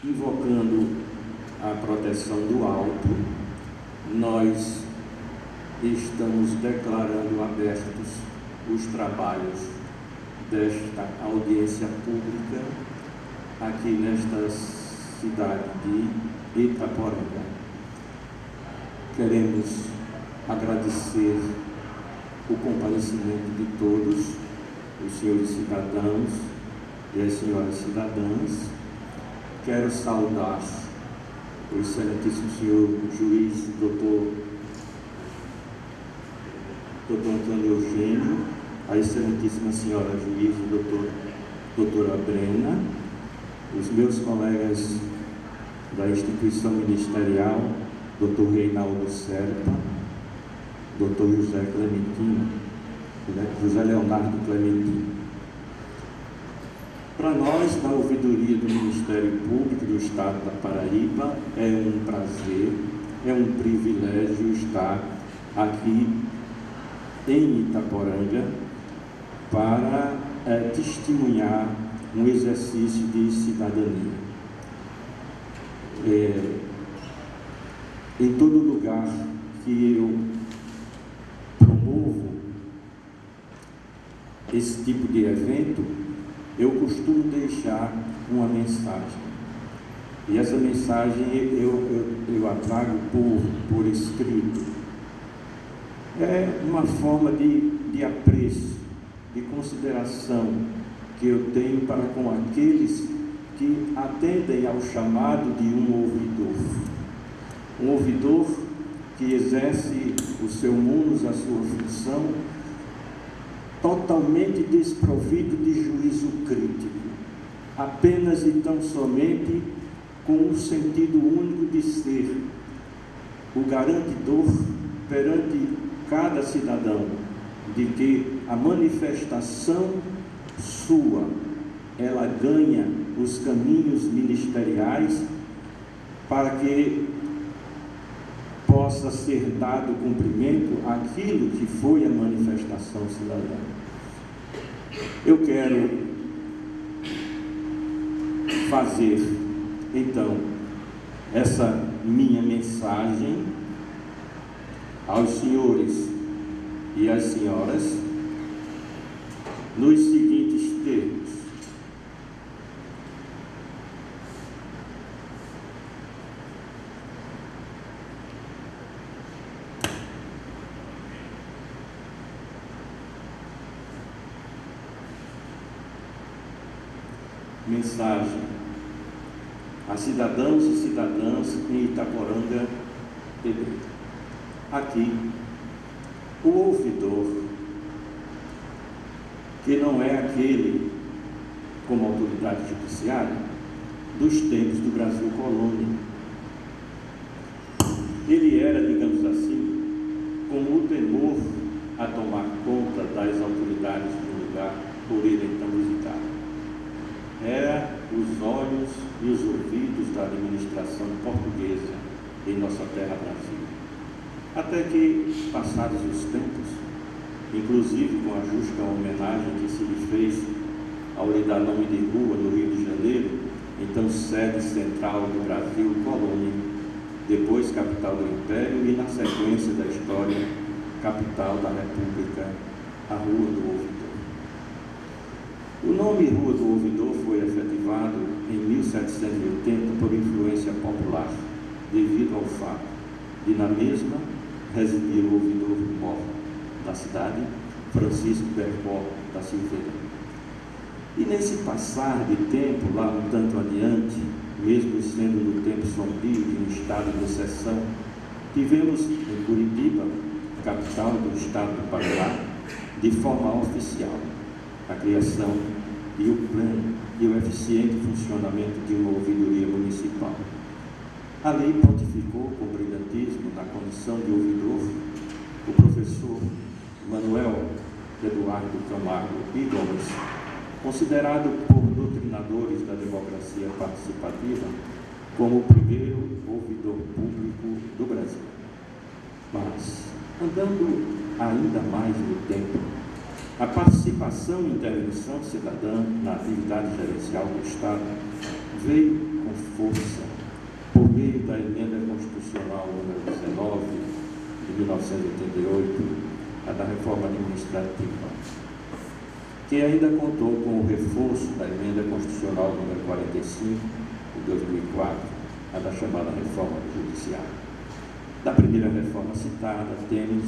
invocando a proteção do alto, nós estamos declarando abertos os trabalhos desta audiência pública aqui nesta cidade de Itaporanga. Queremos agradecer o comparecimento de todos, os senhores cidadãos e as senhoras cidadãs. Quero saudar o excelentíssimo senhor juiz, doutor Antônio Eugênio, a excelentíssima senhora juiz, doutora Brena, os meus colegas da instituição ministerial, doutor Reinaldo Serpa, doutor José Clementino, José Leonardo Clementino. Para nós, da ouvidoria do Ministério Público do Estado da Paraíba, é um prazer, é um privilégio estar aqui em Itaporanga para testemunhar um exercício de cidadania. Em todo lugar que eu promovo esse tipo de evento, eu costumo deixar uma mensagem. E essa mensagem eu a trago por escrito. É uma forma de apreço, de consideração que eu tenho para com aqueles que atendem ao chamado de um ouvidor. Um ouvidor que exerce o seu munus, a sua função, totalmente desprovido de juízo crítico, apenas e tão somente com o sentido único de ser o garantidor perante cada cidadão de que a manifestação sua, ela ganha os caminhos ministeriais para que possa ser dado cumprimento àquilo que foi a manifestação cidadã. Eu quero fazer, então, essa minha mensagem aos senhores e às senhoras nos seguintes termos. Mensagem a cidadãos e cidadãs em Itaporanga, Pedro. Aqui, o ouvidor, que não é aquele, como autoridade judiciária, dos tempos do Brasil colônia. Ele era, digamos assim, como o temor a tomar conta das autoridades do lugar por ele então visitado. Era os olhos e os ouvidos da administração portuguesa em nossa terra Brasil. Até que, passados os tempos, inclusive com a justa homenagem que se lhe fez ao lhe dar nome de rua no Rio de Janeiro, então sede central do Brasil, colônia, depois capital do Império e, na sequência da história, capital da República, a Rua do Ouvidor. O nome Rua do Ouvidor foi efetivado em 1780 por influência popular, devido ao fato de, na mesma, residir o ouvidor-mor da cidade, Francisco Bercó da Silveira. E nesse passar de tempo, lá um tanto adiante, mesmo sendo no tempo sombrio de um estado de exceção, tivemos em Curitiba, capital do estado do Paraná, de forma oficial, a criação e o pleno e o eficiente funcionamento de uma ouvidoria municipal. A lei pontificou com brilhantismo na condição de ouvidor o professor Manuel Eduardo Camargo e Gomes, considerado por doutrinadores da democracia participativa como o primeiro ouvidor público do Brasil. Mas, andando ainda mais no tempo, a participação e intervenção cidadã na atividade gerencial do Estado veio com força por meio da emenda constitucional número 19 de 1988, a da reforma administrativa, que ainda contou com o reforço da emenda constitucional número 45 de 2004, a da chamada reforma do judiciário. Da primeira reforma citada, temos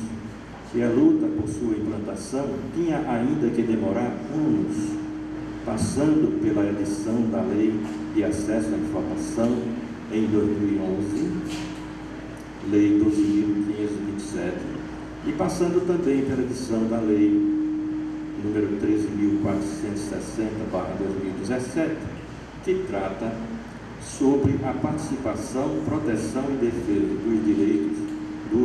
que a luta por sua implantação tinha ainda que demorar anos, passando pela edição da Lei de Acesso à Informação em 2011, Lei 12.527, e passando também pela edição da Lei número 13.460/2017, que trata sobre a participação, proteção e defesa dos direitos do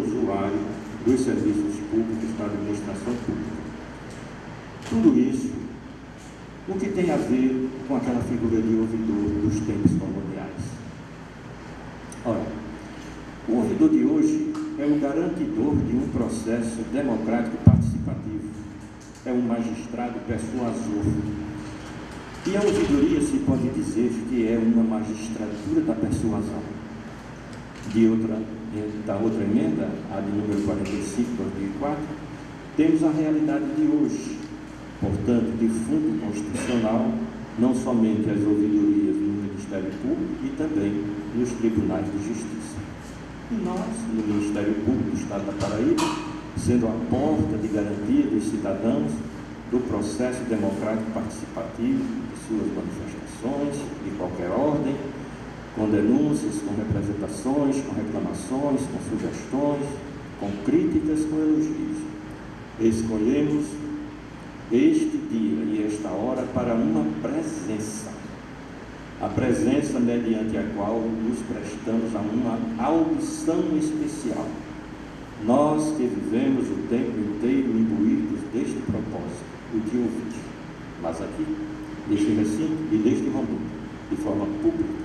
usuário dos serviços públicos da administração pública. Tudo isso, o que tem a ver com aquela figura de ouvidor dos tempos coloniais? Ora, o ouvidor de hoje é o garantidor de um processo democrático participativo, é um magistrado persuasor. E a ouvidoria se pode dizer que é uma magistratura da persuasão. Da outra emenda, a de número 45 de 2004, temos a realidade de hoje, portanto, de fundo constitucional, não somente as ouvidorias no Ministério Público e também nos tribunais de justiça. E nós, no Ministério Público do Estado da Paraíba, sendo a porta de garantia dos cidadãos do processo democrático participativo, de suas manifestações, de qualquer ordem, com denúncias, com representações, com reclamações, com sugestões, com críticas, com elogios. Escolhemos este dia e esta hora para uma presença, a presença mediante a qual nos prestamos a uma audição especial. Nós que vivemos o tempo inteiro imbuídos deste propósito, o de ouvir, mas aqui, neste recinto e neste momento, de forma pública,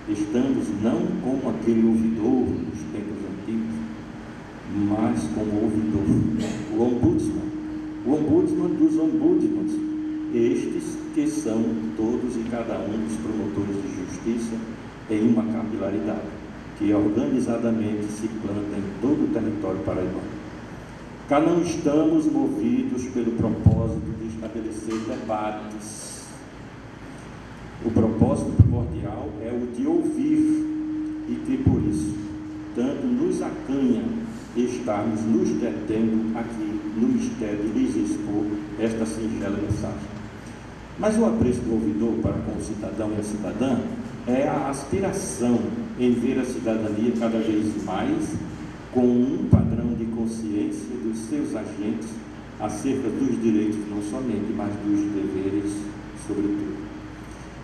estamos não como aquele ouvidor dos tempos antigos, mas como ouvidor, o ombudsman dos ombudsmans, estes que são todos e cada um dos promotores de justiça em uma capilaridade, que organizadamente se planta em todo o território paraibano. Cá não estamos movidos pelo propósito de estabelecer debates. O propósito primordial é o de ouvir e que, por isso, tanto nos acanha estarmos nos detendo aqui no mistério de lhes expor esta singela mensagem. Mas o apreço do ouvidor para com o cidadão e a cidadã é a aspiração em ver a cidadania cada vez mais com um padrão de consciência dos seus agentes acerca dos direitos não somente, mas dos deveres sobretudo.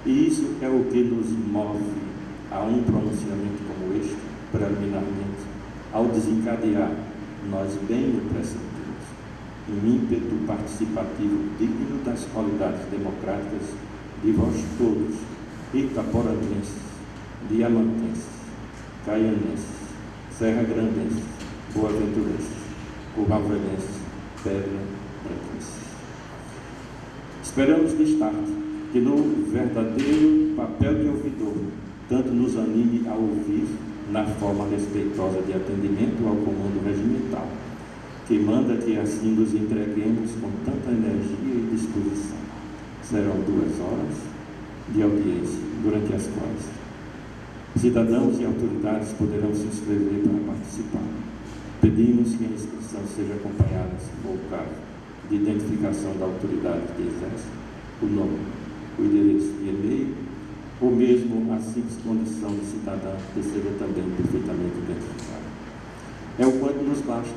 E isso é o que nos move a um pronunciamento como este, preliminarmente, ao desencadear, nós bem o pressentimos, um ímpeto participativo digno das qualidades democráticas de vós todos, itaporanenses, diamantenses, caianenses, serra-grandenses, boaventurenses, curralvelenses, pedra-branquenses. Esperamos de start que no verdadeiro papel de ouvidor, tanto nos anime a ouvir na forma respeitosa de atendimento ao comando regimental, que manda que assim nos entreguemos com tanta energia e disposição. Serão 2 horas de audiência, durante as quais cidadãos e autoridades poderão se inscrever para participar. Pedimos que a inscrição seja acompanhada, se for o caso, de identificação da autoridade que exerce, o nome, o endereço e e-mail, ou mesmo a simples condição de cidadão que seja também perfeitamente identificado. É o quanto nos basta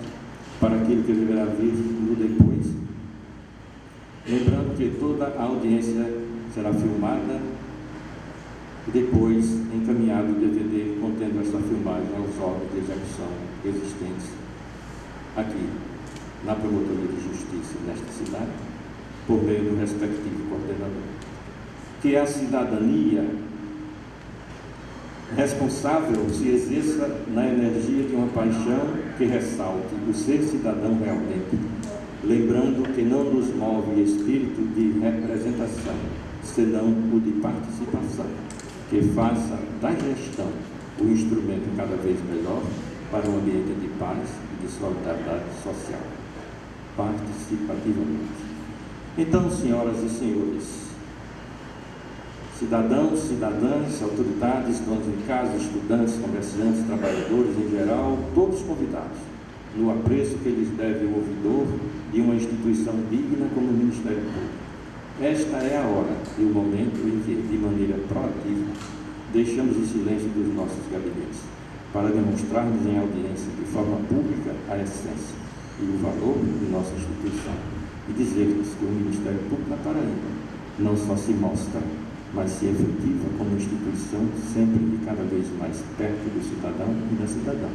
para aquele que deverá vir no depois. Lembrando que toda a audiência será filmada e depois encaminhado o DVD contendo esta filmagem aos órgãos de execução existentes aqui na Promotoria de Justiça nesta cidade, por meio do respectivo coordenador. Que a cidadania responsável se exerça na energia de uma paixão que ressalte o ser cidadão realmente, lembrando que não nos move espírito de representação, senão o de participação, que faça da gestão o instrumento cada vez melhor para um ambiente de paz e de solidariedade social, participativamente. Então, senhoras e senhores, cidadãos, cidadãs, autoridades, donos de casa, estudantes, comerciantes, trabalhadores em geral, todos convidados, no apreço que lhes deve o ouvidor de uma instituição digna como o Ministério Público. Esta é a hora e o momento em que, de maneira proativa, deixamos o silêncio dos nossos gabinetes para demonstrarmos em audiência de forma pública a essência e o valor de nossa instituição e dizer-lhes que o Ministério Público da Paraíba não só se mostra, mas se efetiva como instituição sempre e cada vez mais perto do cidadão e da cidadã,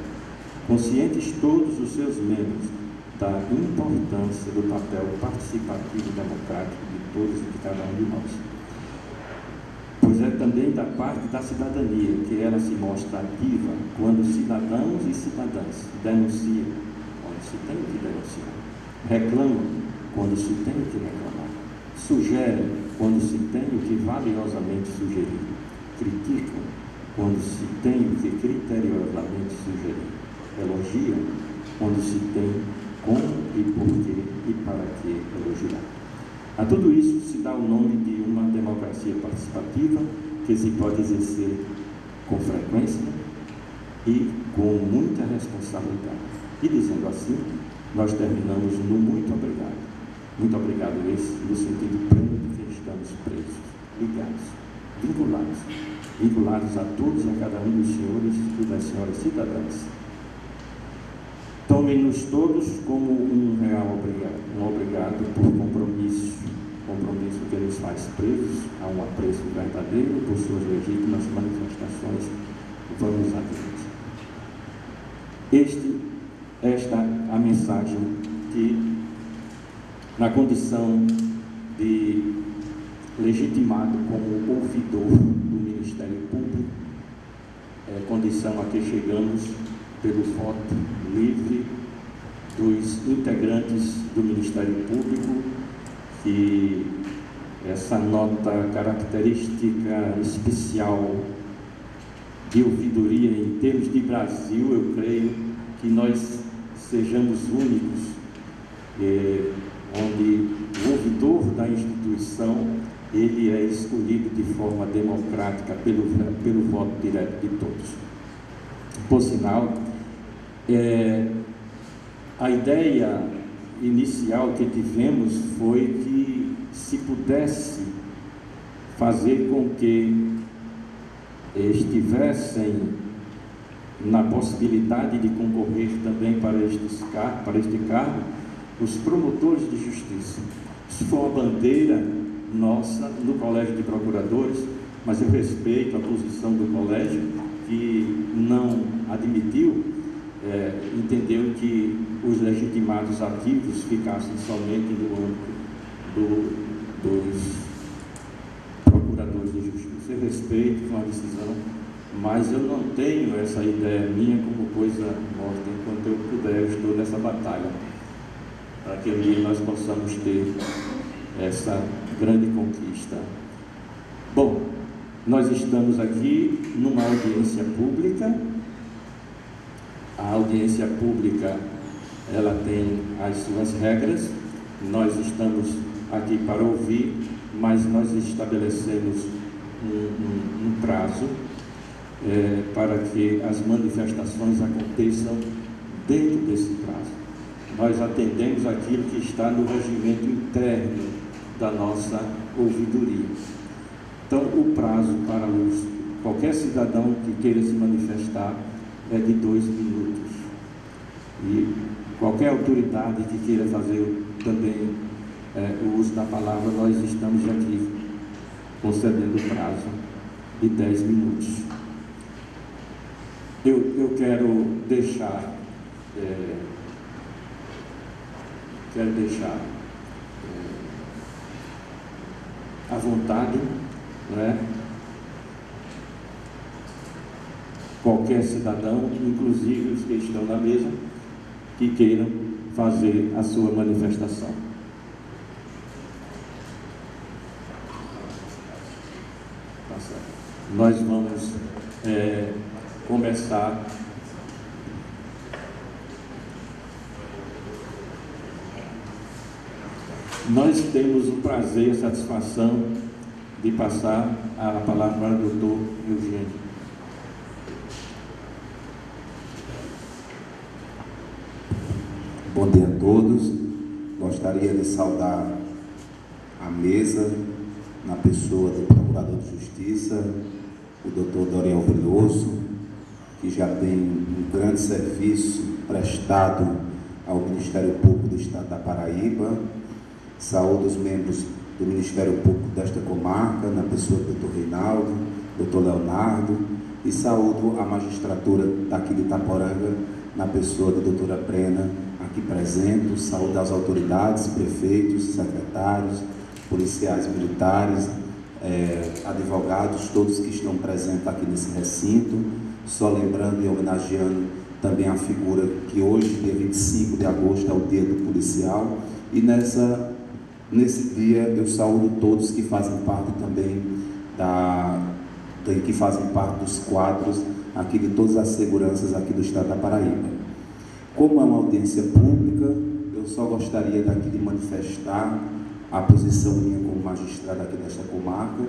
conscientes todos os seus membros da importância do papel participativo e democrático de todos e de cada um de nós. Pois é também da parte da cidadania que ela se mostra ativa quando cidadãos e cidadãs denunciam quando se tem que denunciar, reclamam quando se tem que reclamar, sugerem quando se tem o que valiosamente sugerir, criticam quando se tem o que criteriosamente sugerir, elogiam quando se tem como e por que e para que elogiar. A tudo isso se dá o nome de uma democracia participativa que se pode exercer com frequência e com muita responsabilidade. E dizendo assim, nós terminamos no muito obrigado. Muito obrigado esse no sentido pleno de que estamos presos, ligados, vinculados a todos e a cada um dos senhores e das senhoras cidadãs. Tomem-nos todos como um real obrigado, um obrigado por compromisso que nos faz presos a um apreço verdadeiro por suas legítimas manifestações. Vamos adiante. Esta a mensagem que, na condição de legitimado como ouvidor do Ministério Público, condição a que chegamos pelo voto livre dos integrantes do Ministério Público, que essa nota característica especial de ouvidoria em termos de Brasil, eu creio que nós sejamos únicos, onde o ouvidor da instituição ele é escolhido de forma democrática pelo voto direto de todos. Por sinal, a ideia inicial que tivemos foi que se pudesse fazer com que estivessem na possibilidade de concorrer também para este cargo os promotores de justiça. Isso foi uma bandeira nossa no Colégio de Procuradores, mas eu respeito a posição do colégio, que não admitiu, entendeu que os legitimados ativos ficassem somente no âmbito dos procuradores de justiça. Eu respeito, foi uma decisão, mas eu não tenho essa ideia minha como coisa morta. Enquanto eu puder, eu estou nessa batalha, para que um dia nós possamos ter essa grande conquista. Bom, nós estamos aqui numa audiência pública. A audiência pública, ela tem as suas regras. Nós estamos aqui para ouvir, mas nós estabelecemos um prazo para que as manifestações aconteçam dentro desse prazo. Nós atendemos aquilo que está no regimento interno da nossa ouvidoria. Então, o prazo para qualquer cidadão que queira se manifestar é de 2 minutos. E qualquer autoridade que queira fazer também o uso da palavra, nós estamos aqui concedendo o prazo de 10 minutos. Eu quero deixar à vontade, não é? Qualquer cidadão, inclusive os que estão na mesa, que queiram fazer a sua manifestação. nós vamos começar Nós temos o prazer e a satisfação de passar a palavra para o doutor Eugênio. Bom dia a todos. Gostaria de saudar a mesa na pessoa do Procurador de Justiça, o doutor Doriel Veloso, que já tem um grande serviço prestado ao Ministério Público do Estado da Paraíba. Saúdo os membros do Ministério Público desta comarca, na pessoa do doutor Reinaldo, doutor Leonardo, e saúdo a magistratura daqui de Itaporanga, na pessoa da doutora Brena, aqui presente. Saúdo as autoridades, prefeitos, secretários, policiais militares, advogados, todos que estão presentes aqui nesse recinto. Só lembrando e homenageando também a figura que hoje, dia 25 de agosto, é o dia do policial, e nesse dia eu saúdo todos que fazem parte também que fazem parte dos quadros aqui de todas as seguranças aqui do Estado da Paraíba. Como é uma audiência pública, eu só gostaria daqui de manifestar a posição minha como magistrado aqui desta comarca,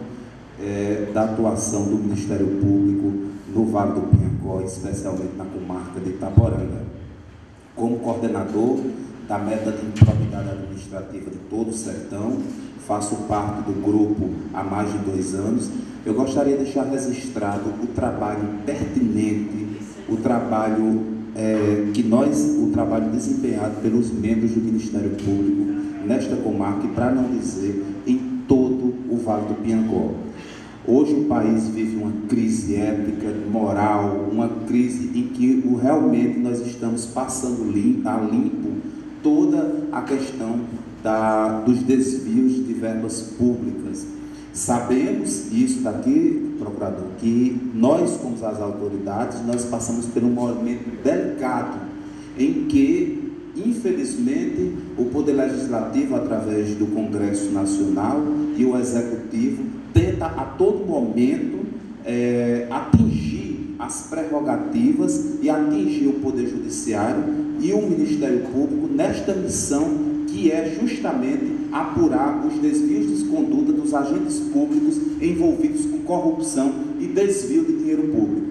da atuação do Ministério Público no Vale do Piancó, especialmente na comarca de Itaporanga. Como coordenador da meta de improbidade administrativa de todo o sertão, faço parte do grupo há mais de 2 anos. Eu gostaria de deixar registrado o trabalho pertinente, o trabalho desempenhado pelos membros do Ministério Público nesta comarca, e para não dizer em todo o Vale do Piancó. Hoje o país vive uma crise ética, moral, uma crise em que realmente nós estamos passando a limpo toda a questão dos desvios de verbas públicas. Sabemos isso daqui, procurador, que nós, como as autoridades, nós passamos por um momento delicado em que, infelizmente, o Poder Legislativo, através do Congresso Nacional, e o Executivo, tenta a todo momento atingir as prerrogativas e atingir o Poder Judiciário e o Ministério Público nesta missão, que é justamente apurar os desvios de conduta dos agentes públicos envolvidos com corrupção e desvio de dinheiro público.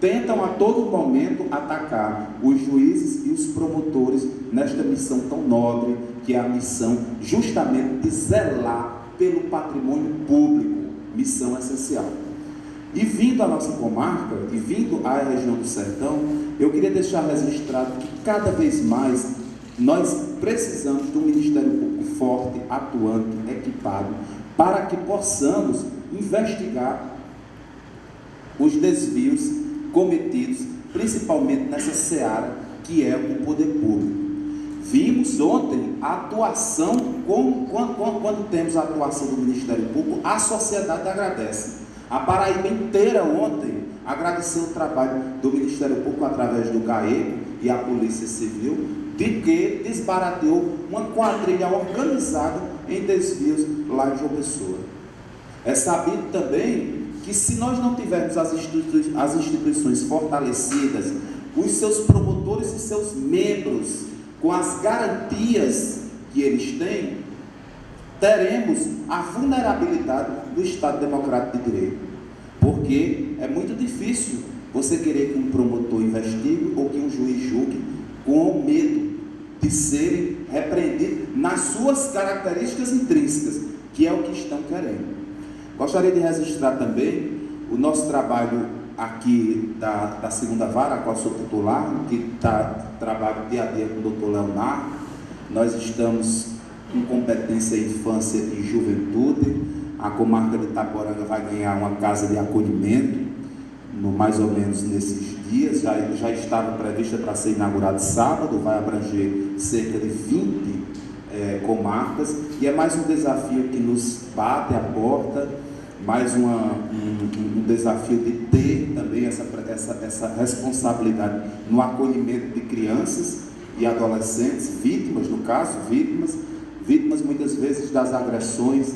Tentam a todo momento atacar os juízes e os promotores nesta missão tão nobre, que é a missão justamente de zelar pelo patrimônio público, missão essencial. E vindo à nossa comarca, e vindo à região do sertão, eu queria deixar registrado que cada vez mais nós precisamos de um Ministério Público forte, atuante, equipado, para que possamos investigar os desvios cometidos, principalmente nessa seara que é o poder público. Vimos ontem a atuação, quando temos a atuação do Ministério Público, a sociedade agradece. A Paraíba inteira ontem agradeceu o trabalho do Ministério Público através do GAECO e a Polícia Civil, de que desbarateou uma quadrilha organizada em desvios lá em João Pessoa. É sabido também que, se nós não tivermos as instituições fortalecidas, os seus promotores e seus membros com as garantias que eles têm, teremos a vulnerabilidade do Estado Democrático de Direito. Porque é muito difícil você querer que um promotor investigue ou que um juiz julgue com medo de serem repreendidos nas suas características intrínsecas, que é o que estão querendo. Gostaria de registrar também o nosso trabalho aqui da segunda vara, a qual sou titular, que trabalho dia a dia com o doutor Leonardo. Nós estamos com competência em infância e juventude. A comarca de Itaporanga vai ganhar uma casa de acolhimento, mais ou menos nesses dias. Já estava prevista para ser inaugurado sábado, vai abranger cerca de 20 comarcas, e é mais um desafio que nos bate à porta, mais um desafio de ter também essa responsabilidade no acolhimento de crianças e adolescentes, vítimas, no caso, vítimas muitas vezes das agressões,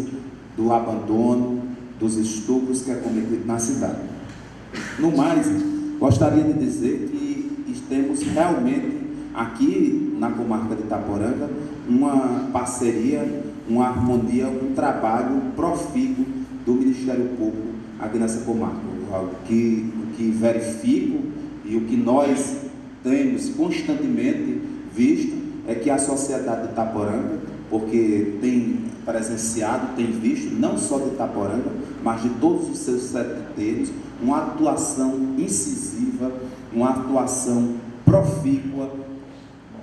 do abandono, dos estupros que é cometido na cidade. No mais, gostaria de dizer que temos realmente aqui na comarca de Itaporanga uma parceria, uma harmonia, um trabalho profícuo do Ministério Público aqui nessa comarca. O que verifico e o que nós temos constantemente visto é que a sociedade de Itaporanga, porque tem presenciado, tem visto, não só de Itaporanga, mas de todos os seus setenteiros, uma atuação incisiva, uma atuação profícua,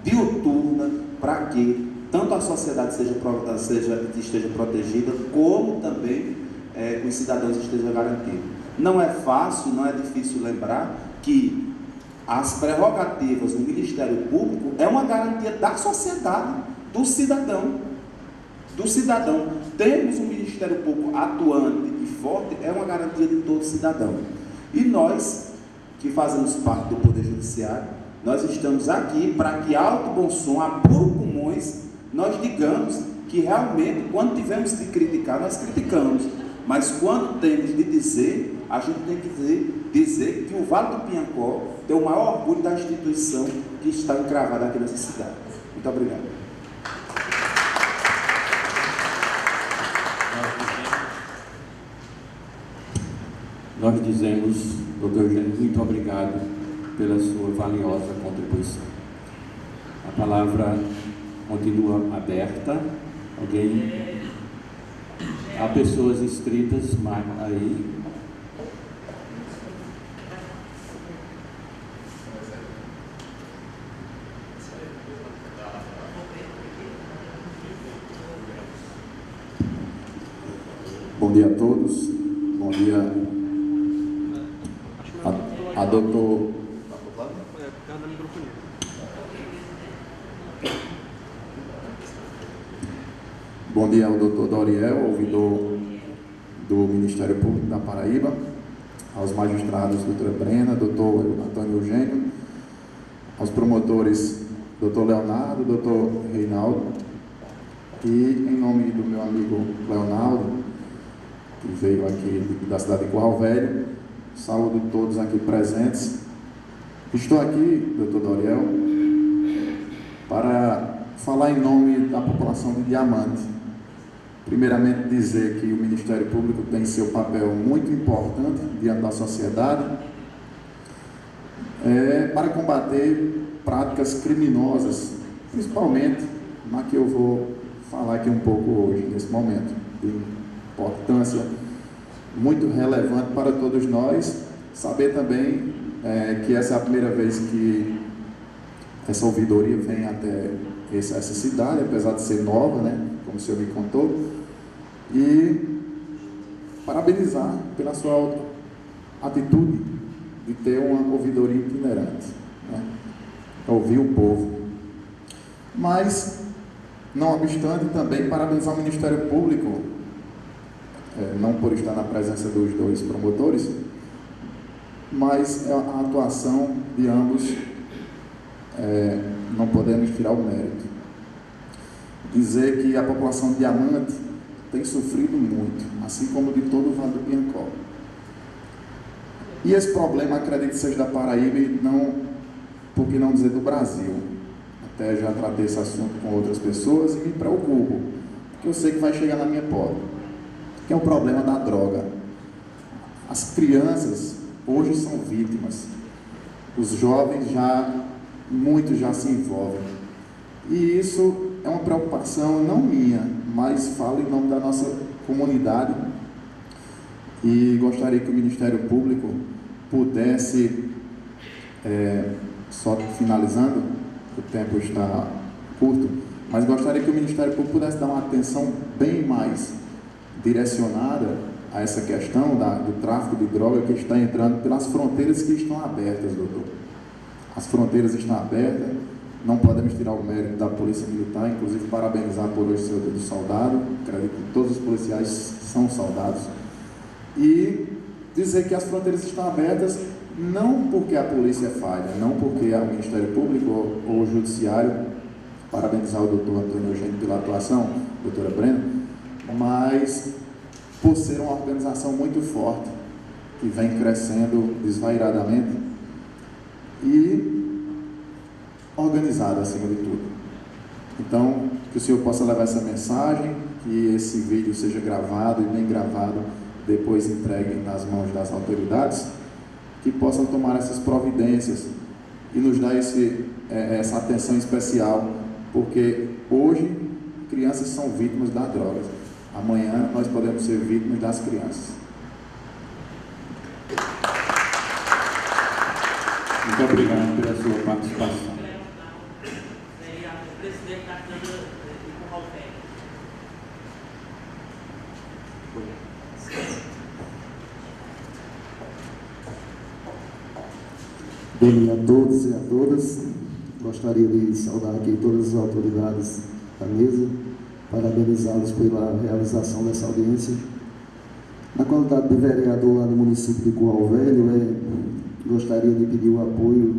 diuturna, para que tanto a sociedade esteja protegida, como também os cidadãos estejam garantidos. Não é fácil, não é difícil lembrar que as prerrogativas do Ministério Público é uma garantia da sociedade, do cidadão. Temos um Ministério Público atuante e forte, é uma garantia de todo cidadão. E nós, que fazemos parte do Poder Judiciário, nós estamos aqui para que alto bom som, a puro pulmões, nós digamos que realmente, quando tivemos de criticar, nós criticamos, mas quando temos de dizer, a gente tem que dizer que o Vale do Piancó tem o maior orgulho da instituição que está encravada aqui nessa cidade. Muito obrigado. Nós dizemos, doutor Eugênio, muito obrigado pela sua valiosa contribuição. A palavra continua aberta. Alguém? Há pessoas inscritas aí. Bom dia a todos. Bom dia a doutor. Bom dia ao doutor Doriel, ouvidor do Ministério Público da Paraíba, aos magistrados doutora Brena, doutor Antônio Eugênio, aos promotores doutor Leonardo, doutor Reinaldo, e em nome do meu amigo Leonardo, que veio aqui da cidade de Curral Velho, saúdo todos aqui presentes. Estou aqui, doutor Doriel, para falar em nome da população de Diamante. Primeiramente dizer que o Ministério Público tem seu papel muito importante diante da sociedade para combater práticas criminosas, principalmente na que eu vou falar aqui um pouco hoje, nesse momento, de importância muito relevante para todos nós. Saber também que essa é a primeira vez que essa ouvidoria vem até essa cidade, apesar de ser nova, né, como o senhor me contou, e parabenizar pela sua atitude de ter uma ouvidoria itinerante, né, ouvir o povo. Mas, não obstante, também parabenizar o Ministério Público, não por estar na presença dos dois promotores, mas a atuação de ambos, não podemos tirar o mérito. Dizer que a população de Diamante tem sofrido muito, assim como de todo o Vale do Piancó. E esse problema, acredito que seja da Paraíba e não, por que não dizer do Brasil. Até já tratei esse assunto com outras pessoas e me preocupo, porque eu sei que vai chegar na minha porta, que é o problema da droga. As crianças hoje são vítimas, os jovens muitos já se envolvem, e isso é uma preocupação não minha, mas falo em nome da nossa comunidade, e gostaria que o Ministério Público pudesse, só finalizando, o tempo está curto, mas gostaria que o Ministério Público pudesse dar uma atenção bem mais direcionada a essa questão do tráfico de droga que está entrando pelas fronteiras que estão abertas, doutor. As fronteiras estão abertas, não podemos tirar o mérito da Polícia Militar, inclusive parabenizar por hoje seu dia do soldado, acredito que todos os policiais são soldados, e dizer que as fronteiras estão abertas não porque a polícia falha, não porque o Ministério Público ou o Judiciário, parabenizar o doutor Antônio Eugênio pela atuação, doutora Brena, mas por ser uma organização muito forte, que vem crescendo desvairadamente e organizada acima de tudo. Então, que o senhor possa levar essa mensagem, que esse vídeo seja gravado e bem gravado, depois entregue nas mãos das autoridades, que possam tomar essas providências e nos dar essa atenção especial, porque hoje crianças são vítimas das drogas. Amanhã nós podemos ser vítimas das crianças. Muito obrigado pela sua participação. Presidente da Câmara de Curral-Velho. Bom dia a todos e a todas. Gostaria de saudar aqui todas as autoridades da mesa, parabenizá-los pela realização dessa audiência. Na qualidade de vereador lá no município de Curral Velho, gostaria de pedir o apoio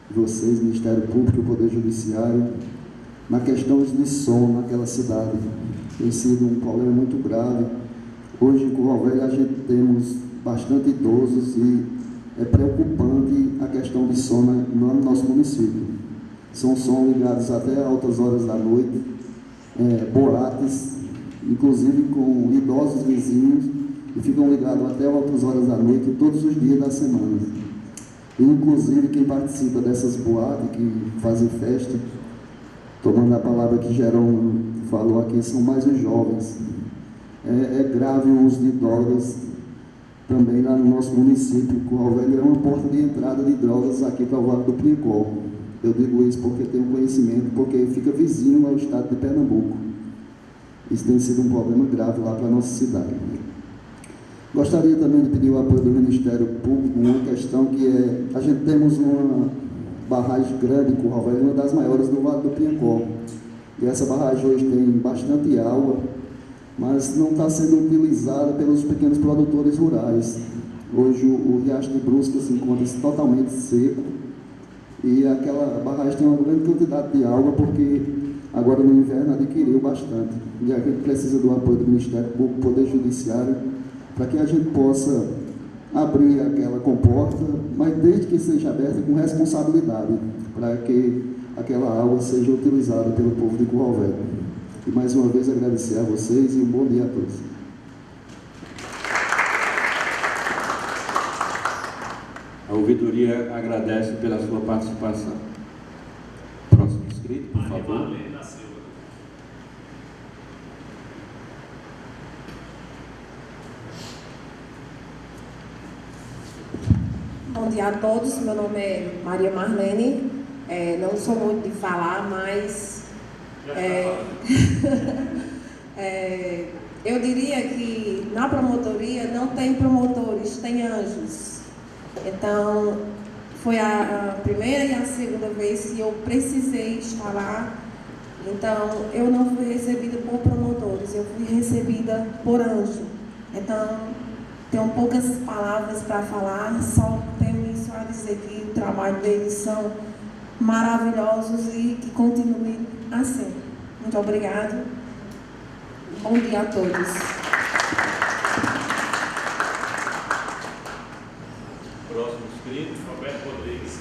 de vocês, Ministério Público e Poder Judiciário, na questão de som naquela cidade. Tem sido um problema muito grave. Hoje em Curral Velho a gente temos bastante idosos e é preocupante a questão de som no nosso município. São sons ligados até altas horas da noite, boates, inclusive com idosos vizinhos, e ficam ligados até altas horas da noite, todos os dias da semana. E, inclusive, quem participa dessas boates, que fazem festa, tomando a palavra que Jerônimo falou aqui, são mais os jovens. É grave o uso de drogas também lá no nosso município. Curral Velho é uma porta de entrada de drogas aqui para o Vale do Princó. Eu digo isso porque tenho conhecimento, porque fica vizinho ao estado de Pernambuco. Isso tem sido um problema grave lá para a nossa cidade. Gostaria também de pedir o apoio do Ministério Público, uma questão que a gente temos uma barragem grande em Curral Velho, uma das maiores do Vale do Piancó. E essa barragem hoje tem bastante água, mas não está sendo utilizada pelos pequenos produtores rurais. Hoje o Riacho de Brusca se encontra totalmente seco e aquela barragem tem uma grande quantidade de água porque agora no inverno adquiriu bastante. E a gente precisa do apoio do Ministério Público, Poder Judiciário, para que a gente possa abrir aquela comporta, mas desde que seja aberta com responsabilidade, para que aquela água seja utilizada pelo povo de Curral Velho. E mais uma vez agradecer a vocês e um bom dia a todos. A ouvidoria agradece pela sua participação. Próximo inscrito, por favor. Bom dia a todos, meu nome é Maria Marlene, não sou muito de falar, mas eu diria que na promotoria não tem promotores, tem anjos. Então, foi a primeira e a segunda vez que eu precisei estar lá. Então, eu não fui recebida por promotores, eu fui recebida por anjo. Então, tenho poucas palavras para falar, só tenho isso a dizer que o trabalho deles são maravilhosos e que continue assim. Muito obrigado. Bom dia a todos. Próximo inscrito, Roberto Rodrigues.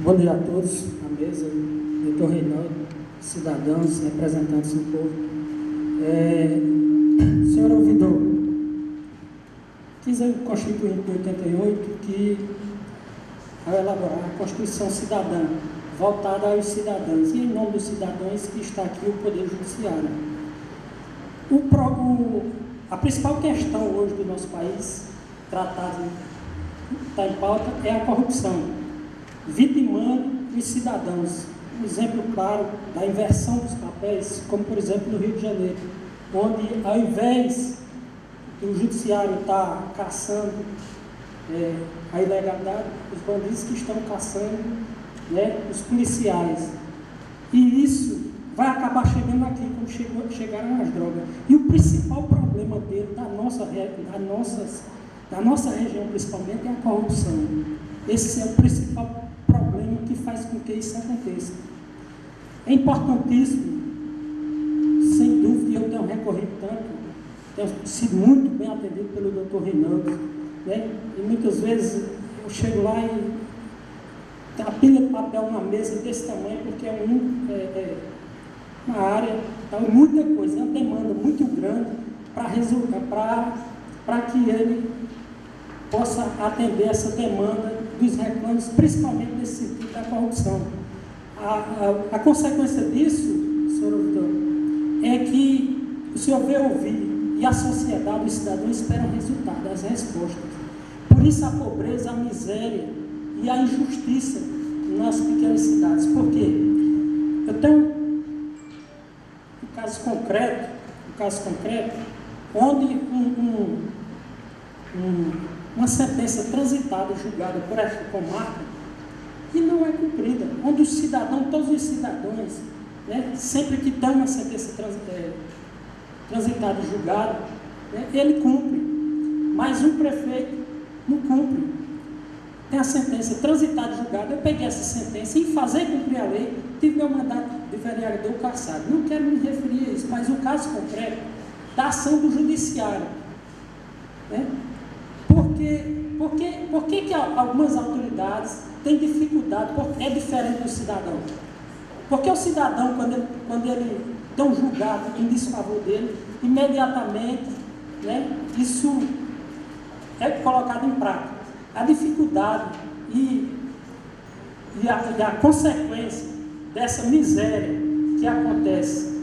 Bom dia a todos, a mesa, doutor Reinaldo, cidadãos, representantes do povo. Senhor ouvidor, diz a Constituinte de 88 que, ao elaborar a Constituição Cidadã, voltada aos cidadãos, e em nome dos cidadãos que está aqui o Poder Judiciário. A principal questão hoje do nosso país, tratada, está em pauta, é a corrupção, vitimando os cidadãos. Um exemplo claro da inversão dos papéis, como por exemplo no Rio de Janeiro, onde ao invés do judiciário estar caçando a ilegalidade, os bandidos que estão caçando os policiais. E isso vai acabar chegando aqui, quando chegaram as drogas. E o principal problema dele, da nossa região principalmente, é a corrupção. Esse é o principal problema que faz com que isso aconteça. É importantíssimo recorrido tanto, tenho sido muito bem atendido pelo doutor Reinaldo, né? E muitas vezes eu chego lá e tem uma pilha de papel na mesa desse tamanho, porque uma área, então, muita coisa, uma demanda muito grande para resultar, para que ele possa atender essa demanda dos reclames, principalmente nesse sentido da corrupção. A consequência disso, senhor ouvidor, é que o senhor vê ouvir e a sociedade, os cidadãos esperam resultado, as respostas. Por isso a pobreza, a miséria e a injustiça nas pequenas cidades. Por quê? Eu tenho um caso concreto, onde uma sentença transitada, julgada por esta comarca, e não é cumprida, onde o cidadão, todos os cidadãos, né, sempre que tem uma sentença transitada e julgada, né, ele cumpre, mas um prefeito não cumpre. Tem a sentença transitada e julgada, eu peguei essa sentença e, em fazer cumprir a lei, tive meu mandato de vereador cassado. Não quero me referir a isso, mas o caso concreto da ação do judiciário, né? Por que algumas autoridades têm dificuldade? Porque é diferente do cidadão. Porque o cidadão, quando ele tem um julgado em desfavor dele, imediatamente, né, isso é colocado em prática. A dificuldade e a consequência dessa miséria que acontece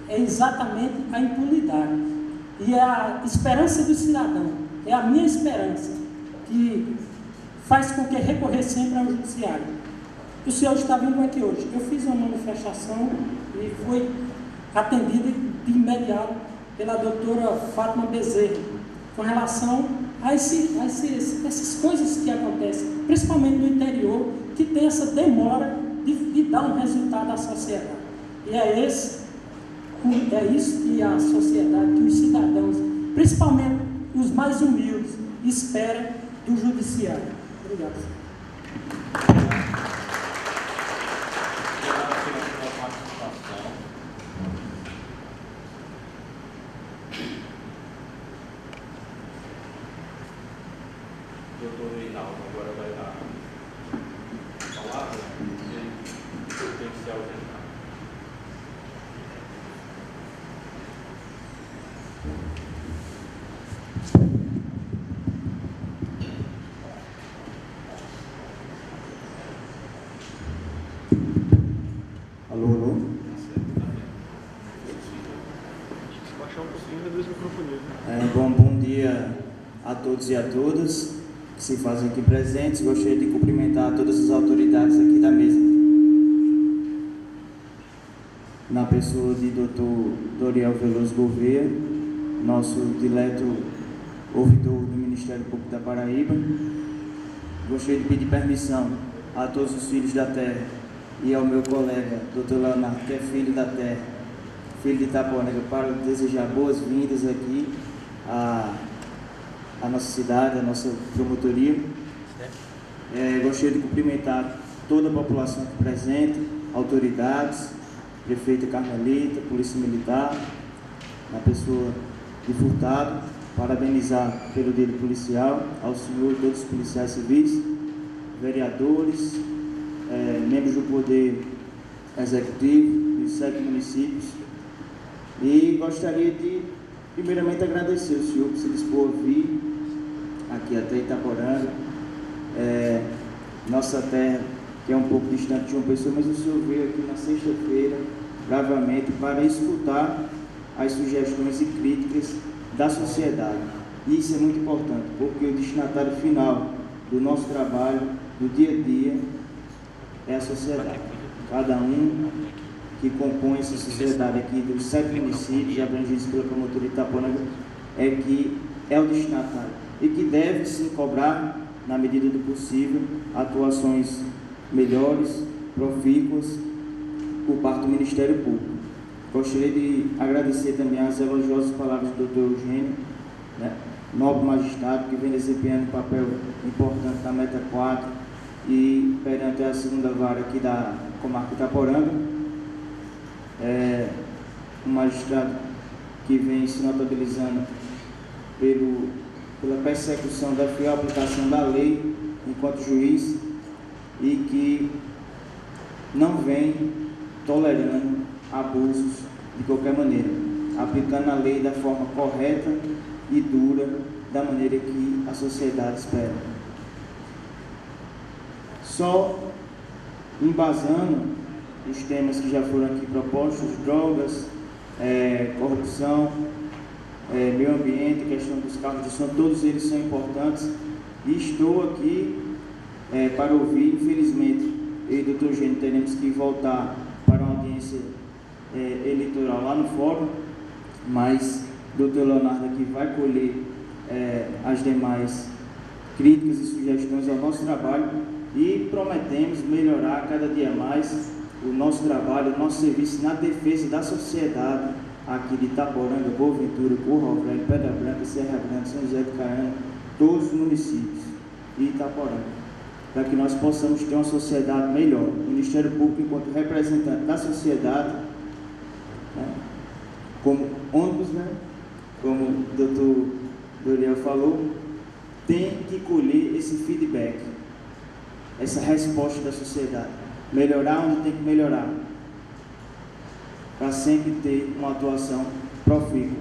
é exatamente a impunidade. E é a esperança do cidadão, é a minha esperança, que faz com que recorrer sempre ao judiciário. O senhor está vindo aqui hoje. Eu fiz uma manifestação e fui atendida de imediato pela doutora Fátima Bezerra, com relação a essas coisas que acontecem, principalmente no interior, que tem essa demora de dar um resultado à sociedade. E é isso que a sociedade, que os cidadãos, principalmente os mais humildes, esperam do judiciário. Obrigado. Doutor Reinaldo agora vai dar a palavra e ele tem que se ausentar. Alô, alô? Baixar um pouquinho e reduzir o microfone. Bom dia a todos e a todas que se fazem aqui presentes. Gostaria de cumprimentar todas as autoridades aqui da mesa, na pessoa de Dr. Doriel Veloso Gouveia, nosso dileto ouvidor do Ministério Público da Paraíba. Gostaria de pedir permissão a todos os filhos da terra e ao meu colega, Dr. Leonardo, que é filho da terra, filho de Itaporanga, para desejar boas-vindas aqui à nossa cidade, à nossa promotoria. Gostaria de cumprimentar toda a população aqui presente, autoridades, prefeita Carmelita, Polícia Militar, na pessoa de Furtado, parabenizar pelo dia do policial, ao senhor e todos os policiais civis, vereadores, membros do Poder Executivo dos 7 municípios, e gostaria de primeiramente agradecer o senhor por se dispor a vir aqui até Itaporanga, nossa terra, que é um pouco distante de João Pessoa, mas o senhor veio aqui na sexta-feira, bravamente, para escutar as sugestões e críticas da sociedade. E isso é muito importante, porque o destinatário final do nosso trabalho, do dia a dia, é a sociedade. Cada um que compõe essa sociedade aqui dos 7 municípios abrangidos pela promotoria de Itaporanga é o destinatário e que deve sim cobrar, na medida do possível, atuações melhores, profícuas por parte do Ministério Público. Gostaria de agradecer também as elogiosas palavras do Dr. Eugênio, nobre magistrado, que vem desempenhando um papel importante na Meta 4 e perante a segunda vara aqui da comarca Itaporanga. Um magistrado que vem se notabilizando pela persecução da fiel aplicação da lei enquanto juiz e que não vem tolerando abusos de qualquer maneira, aplicando a lei da forma correta e dura, da maneira que a sociedade espera. Só embasando os temas que já foram aqui propostos, drogas, corrupção, meio ambiente, questão dos carros de som, todos eles são importantes e estou aqui para ouvir. Infelizmente, eu e o Dr. Eugênio teremos que voltar para uma audiência eleitoral lá no fórum, mas o Dr. Leonardo aqui vai colher as demais críticas e sugestões ao nosso trabalho e prometemos melhorar cada dia mais o nosso trabalho, o nosso serviço na defesa da sociedade aqui de Itaporanga, Boa Ventura, Curral Velho, Pedra Branca, Serra Grande, São José do Carana, todos os municípios e Itaporanga, para que nós possamos ter uma sociedade melhor. O Ministério Público, enquanto representante da sociedade, como ônibus, como o doutor Doriel falou, tem que colher esse feedback, essa resposta da sociedade, melhorar onde tem que melhorar, para sempre ter uma atuação profícua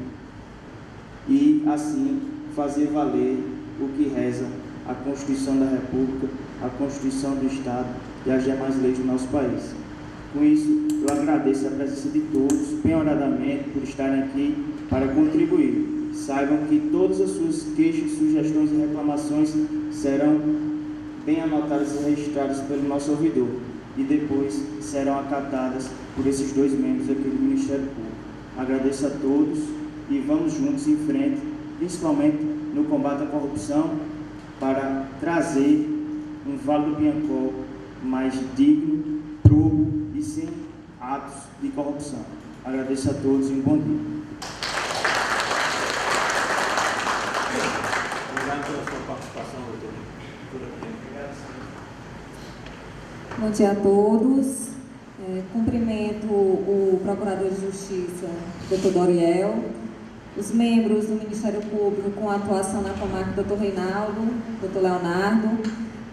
e assim fazer valer o que reza a Constituição da República, a Constituição do Estado e as demais leis do nosso país. Com isso, eu agradeço a presença de todos, penhoradamente, por estarem aqui para contribuir. Saibam que todas as suas queixas, sugestões e reclamações serão bem anotadas e registradas pelo nosso ouvidor e depois serão acatadas por esses dois membros aqui do Ministério Público. Agradeço a todos e vamos juntos em frente, principalmente no combate à corrupção, para trazer um Vale do Piancó mais digno, probo e sem atos de corrupção. Agradeço a todos e um bom dia. Obrigado pela sua participação, doutor. Bom dia a todos. Cumprimento o Procurador de Justiça, Dr. Doriel, os membros do Ministério Público com atuação na comarca, Dr. Reinaldo, Dr. Leonardo,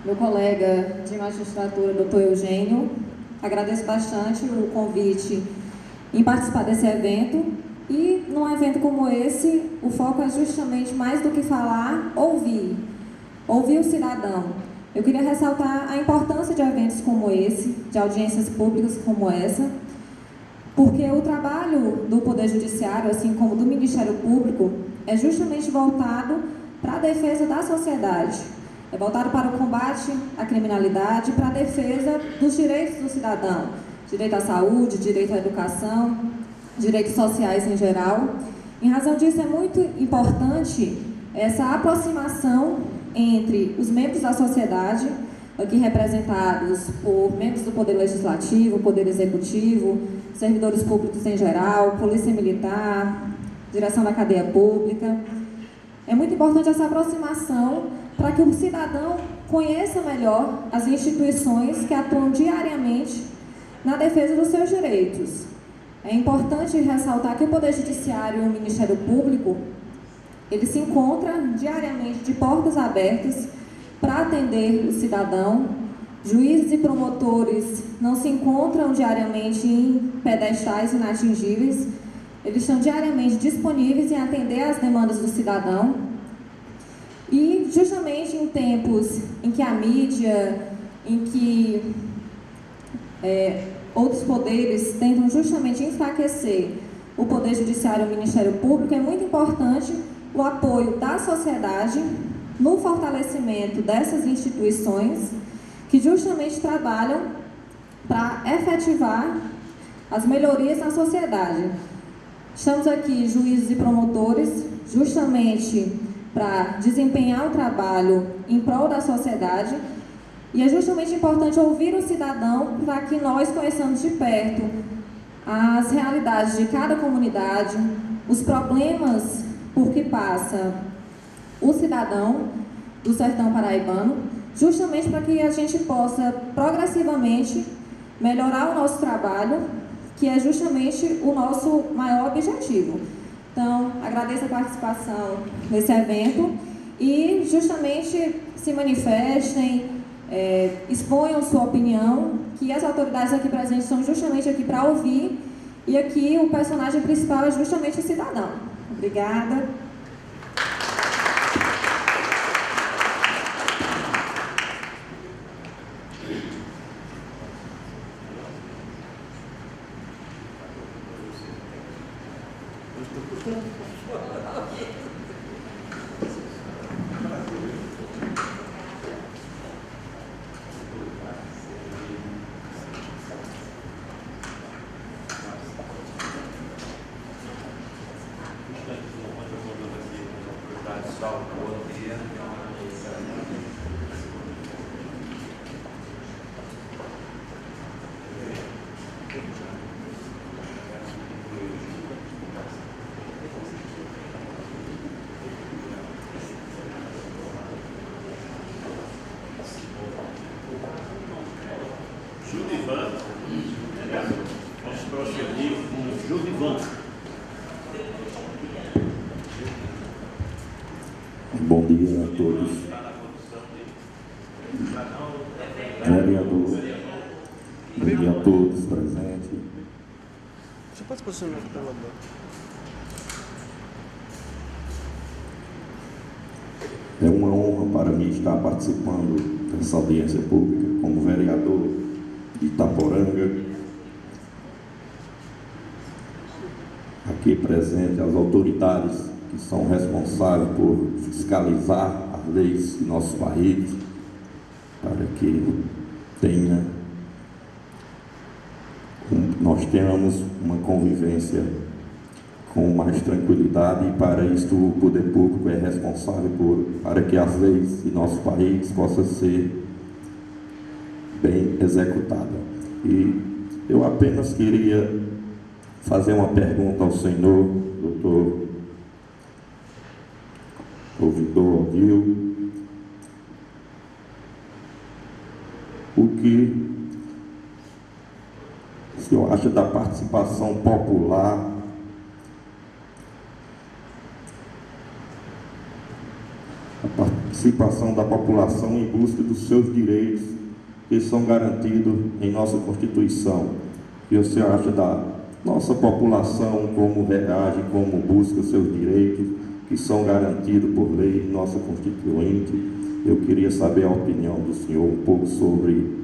meu colega de magistratura, Dr. Eugênio. Agradeço bastante o convite em participar desse evento. E num evento como esse, o foco é justamente mais do que falar, ouvir o cidadão. Eu queria ressaltar a importância de eventos como esse, de audiências públicas como essa, porque o trabalho do Poder Judiciário, assim como do Ministério Público, é justamente voltado para a defesa da sociedade, é voltado para o combate à criminalidade, para a defesa dos direitos do cidadão, direito à saúde, direito à educação, direitos sociais em geral. Em razão disso, é muito importante essa aproximação entre os membros da sociedade, aqui representados por membros do Poder Legislativo, Poder Executivo, servidores públicos em geral, Polícia Militar, Direção da Cadeia Pública. É muito importante essa aproximação para que o cidadão conheça melhor as instituições que atuam diariamente na defesa dos seus direitos. É importante ressaltar que o Poder Judiciário e o Ministério Público, ele se encontra diariamente de portas abertas para atender o cidadão. Juízes e promotores não se encontram diariamente em pedestais inatingíveis, eles estão diariamente disponíveis em atender às demandas do cidadão. E justamente em tempos em que a mídia, em que outros poderes tentam justamente enfraquecer o Poder Judiciário e o Ministério Público, é muito importante o apoio da sociedade no fortalecimento dessas instituições que justamente trabalham para efetivar as melhorias na sociedade. Estamos aqui, juízes e promotores, justamente para desempenhar o trabalho em prol da sociedade, e é justamente importante ouvir o cidadão para que nós conheçamos de perto as realidades de cada comunidade, os problemas por que passa o cidadão do sertão paraibano, justamente para que a gente possa progressivamente melhorar o nosso trabalho, que é justamente o nosso maior objetivo, Então, agradeço a participação nesse evento e justamente se manifestem, exponham sua opinião, que as autoridades aqui presentes estão justamente aqui para ouvir, e aqui o personagem principal é justamente o cidadão. Obrigada. Judivan, vamos prosseguir com Judivan. Bom dia a todos. Vereador, bom dia a todos presentes. Você pode se posicionar aqui pelo lado? É uma honra para mim estar participando dessa audiência pública como vereador de Itaporanga. Aqui presente as autoridades que são responsáveis por fiscalizar as leis de nosso país, para que nós tenhamos uma convivência com mais tranquilidade, e para isso o poder público é responsável para que as leis de nosso país possam ser bem executadas. E eu apenas queria fazer uma pergunta ao senhor, doutor ouvidor Odil. O que o senhor acha da participação popular a participação da população em busca dos seus direitos que são garantidos em nossa Constituição? O que o senhor acha da nossa população, como reage, como busca os seus direitos que são garantidos por lei nossa Constituinte? Eu queria saber a opinião do senhor um pouco sobre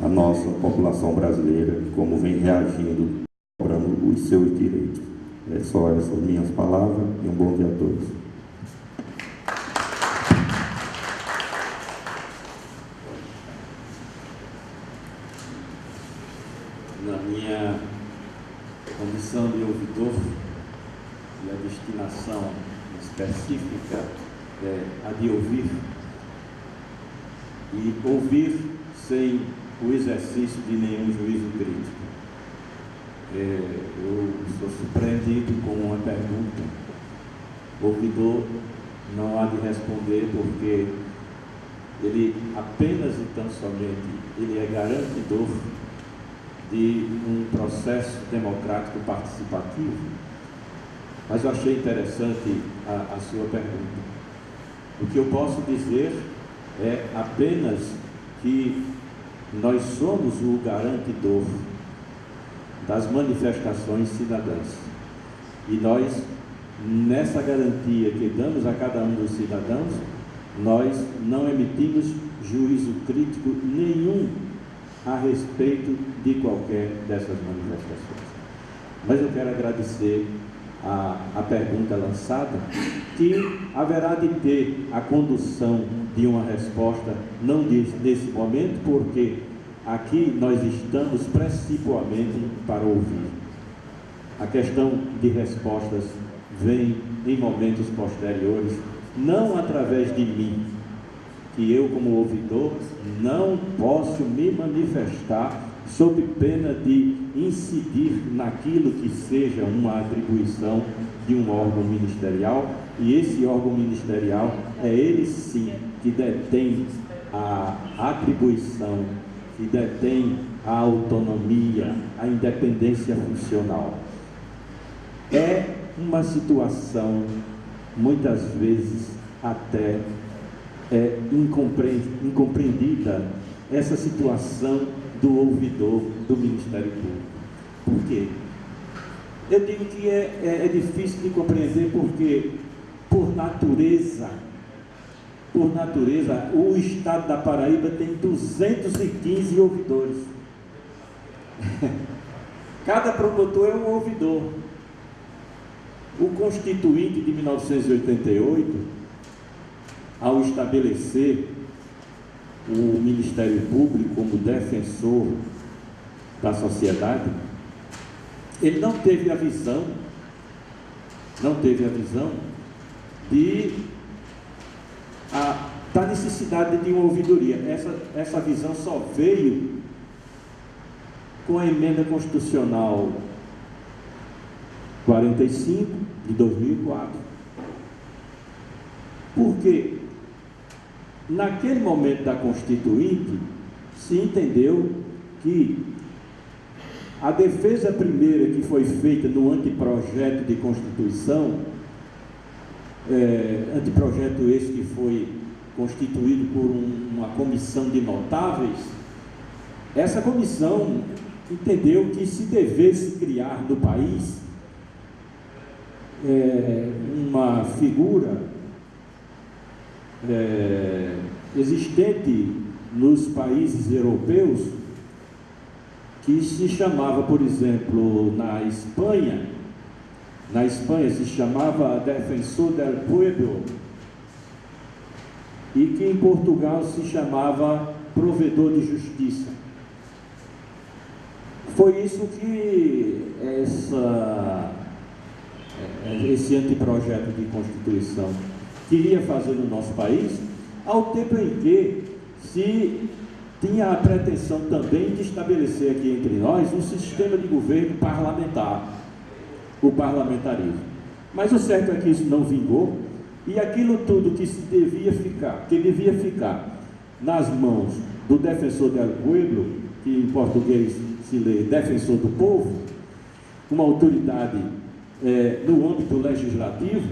a nossa população brasileira, como vem reagindo, cobrando os seus direitos. É só essas minhas palavras e um bom dia a todos. Na minha condição de ouvidor, e a destinação específica é a de ouvir, e ouvir sem o exercício de nenhum juízo crítico. Eu estou surpreendido com uma pergunta. O ouvidor não há de responder, porque ele apenas e tão somente ele é garantidor de um processo democrático participativo. Mas eu achei interessante a sua pergunta. O que eu posso dizer é apenas que nós somos o garantidor das manifestações cidadãs. E nós, nessa garantia que damos a cada um dos cidadãos, nós não emitimos juízo crítico nenhum a respeito de qualquer dessas manifestações. Mas eu quero agradecer a pergunta lançada, que haverá de ter a condução de uma resposta, não nesse momento, porque aqui nós estamos principalmente para ouvir. A questão de respostas vem em momentos posteriores, não através de mim, que eu, como ouvidor, não posso me manifestar sob pena de incidir naquilo que seja uma atribuição de um órgão ministerial, e esse órgão ministerial é ele sim que detém a atribuição, que detém a autonomia, a independência funcional. É uma situação, muitas vezes até incompreendida, essa situação do ouvidor do Ministério Público. Por quê? Eu digo que é difícil de compreender porque, por natureza, o Estado da Paraíba tem 215 ouvidores. Cada promotor é um ouvidor. O Constituinte de 1988, ao estabelecer o Ministério Público como defensor da sociedade, ele não teve a visão da necessidade de uma ouvidoria. Essa visão só veio com a emenda constitucional 45 de 2004. Porque naquele momento da Constituinte se entendeu que a defesa primeira que foi feita no anteprojeto de Constituição, anteprojeto esse que foi constituído por uma comissão de notáveis, essa comissão entendeu que se devesse criar no país uma figura existente nos países europeus, que se chamava, por exemplo, na Espanha se chamava Defensor del Pueblo, e que em Portugal se chamava Provedor de Justiça. Foi isso que esse anteprojeto de Constituição queria fazer no nosso país, ao tempo em que se tinha a pretensão também de estabelecer aqui entre nós um sistema de governo parlamentar, o parlamentarismo. Mas o certo é que isso não vingou, e aquilo tudo que devia ficar nas mãos do defensor del pueblo, que em português se lê defensor do povo, uma autoridade no âmbito legislativo,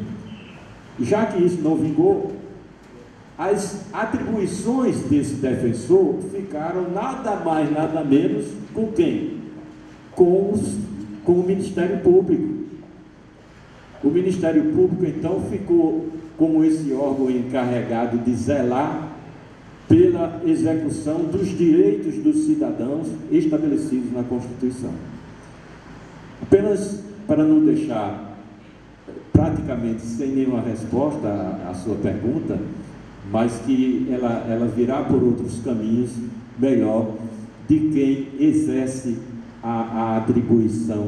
já que isso não vingou, as atribuições desse defensor ficaram nada mais, nada menos com quem? Com o Ministério Público. O Ministério Público, então, ficou como esse órgão encarregado de zelar pela execução dos direitos dos cidadãos estabelecidos na Constituição. Apenas para não deixar praticamente sem nenhuma resposta à sua pergunta, mas que ela virá por outros caminhos melhor de quem exerce a atribuição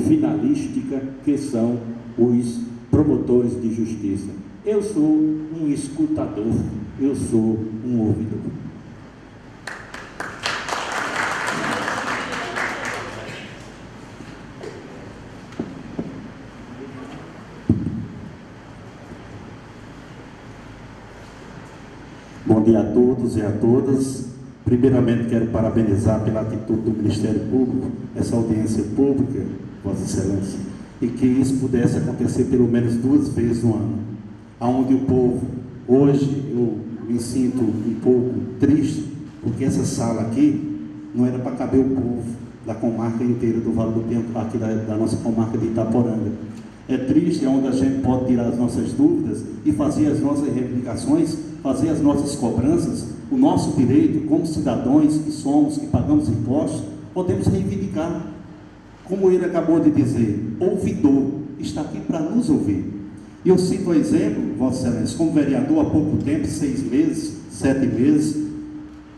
finalística, que são os promotores de justiça. Eu sou um escutador, eu sou um ouvidor. Bom dia a todos e a todas. Primeiramente, quero parabenizar pela atitude do Ministério Público, essa audiência pública, Vossa Excelência, e que isso pudesse acontecer pelo menos 2 vezes no ano, onde o povo, hoje eu me sinto um pouco triste, porque essa sala aqui não era para caber o povo da comarca inteira do Vale do Piancó, aqui da nossa comarca de Itaporanga. É triste, é onde a gente pode tirar as nossas dúvidas e fazer as nossas reivindicações, fazer as nossas cobranças, o nosso direito como cidadãos que somos, que pagamos impostos, podemos reivindicar. Como ele acabou de dizer, ouvidor está aqui para nos ouvir. E eu cito o exemplo, Vossa Excelência, como vereador há pouco tempo, 6 meses, 7 meses,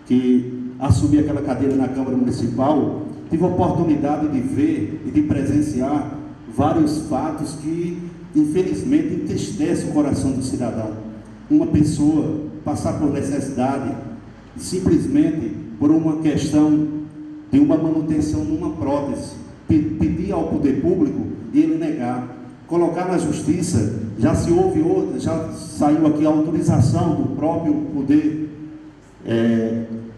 que assumi aquela cadeira na Câmara Municipal, tive a oportunidade de ver e de presenciar vários fatos que, infelizmente, entristecem o coração do cidadão. Uma pessoa passar por necessidade, simplesmente por uma questão de uma manutenção numa prótese, pedir ao poder público e ele negar, colocar na justiça, já saiu aqui a autorização do próprio poder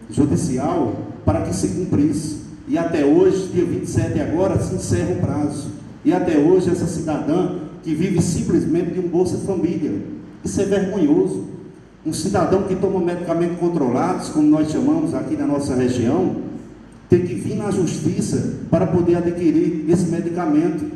judicial para que se cumprisse, e até hoje, dia 27 agora, se encerra o prazo. e até hoje essa cidadã que vive simplesmente de um Bolsa Família. Isso é vergonhoso. Um cidadão que toma medicamentos controlados, como nós chamamos aqui na nossa região, tem que vir na justiça para poder adquirir esse medicamento.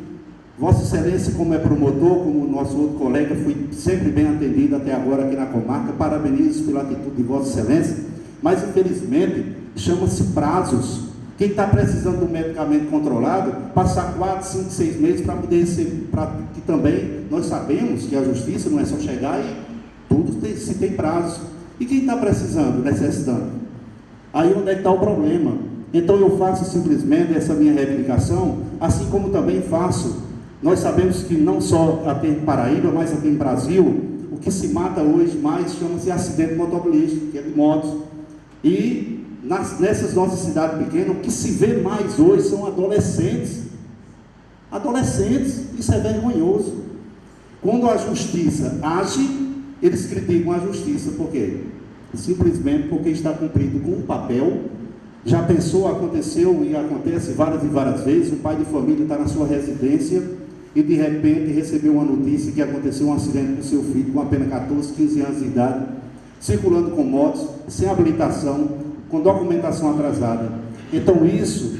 Vossa Excelência, como é promotor, como o nosso outro colega, foi sempre bem atendido até agora aqui na comarca, parabenizo pela atitude de Vossa Excelência, mas infelizmente chama-se prazos. Quem está precisando de um medicamento controlado, passar 4, 5, 6 meses para poder receber, que também nós sabemos que a justiça não é só chegar e tudo se tem prazo. E quem está precisando, necessitando? Aí onde é que está o problema? Então eu faço simplesmente essa minha reivindicação, assim como também faço. Nós sabemos que não só aqui em Paraíba, mas aqui em Brasil, o que se mata hoje mais chama-se acidente motomobilístico, que é de motos. E nessas nossas cidades pequenas, o que se vê mais hoje são adolescentes. Adolescentes, isso é vergonhoso. Quando a justiça age, eles criticam a justiça. Por quê? Simplesmente porque está cumprido com um papel. Já pensou, aconteceu e acontece várias e várias vezes, um pai de família está na sua residência e de repente recebeu uma notícia que aconteceu um acidente com seu filho com apenas 14, 15 anos de idade, circulando com motos, sem habilitação, com documentação atrasada. Então isso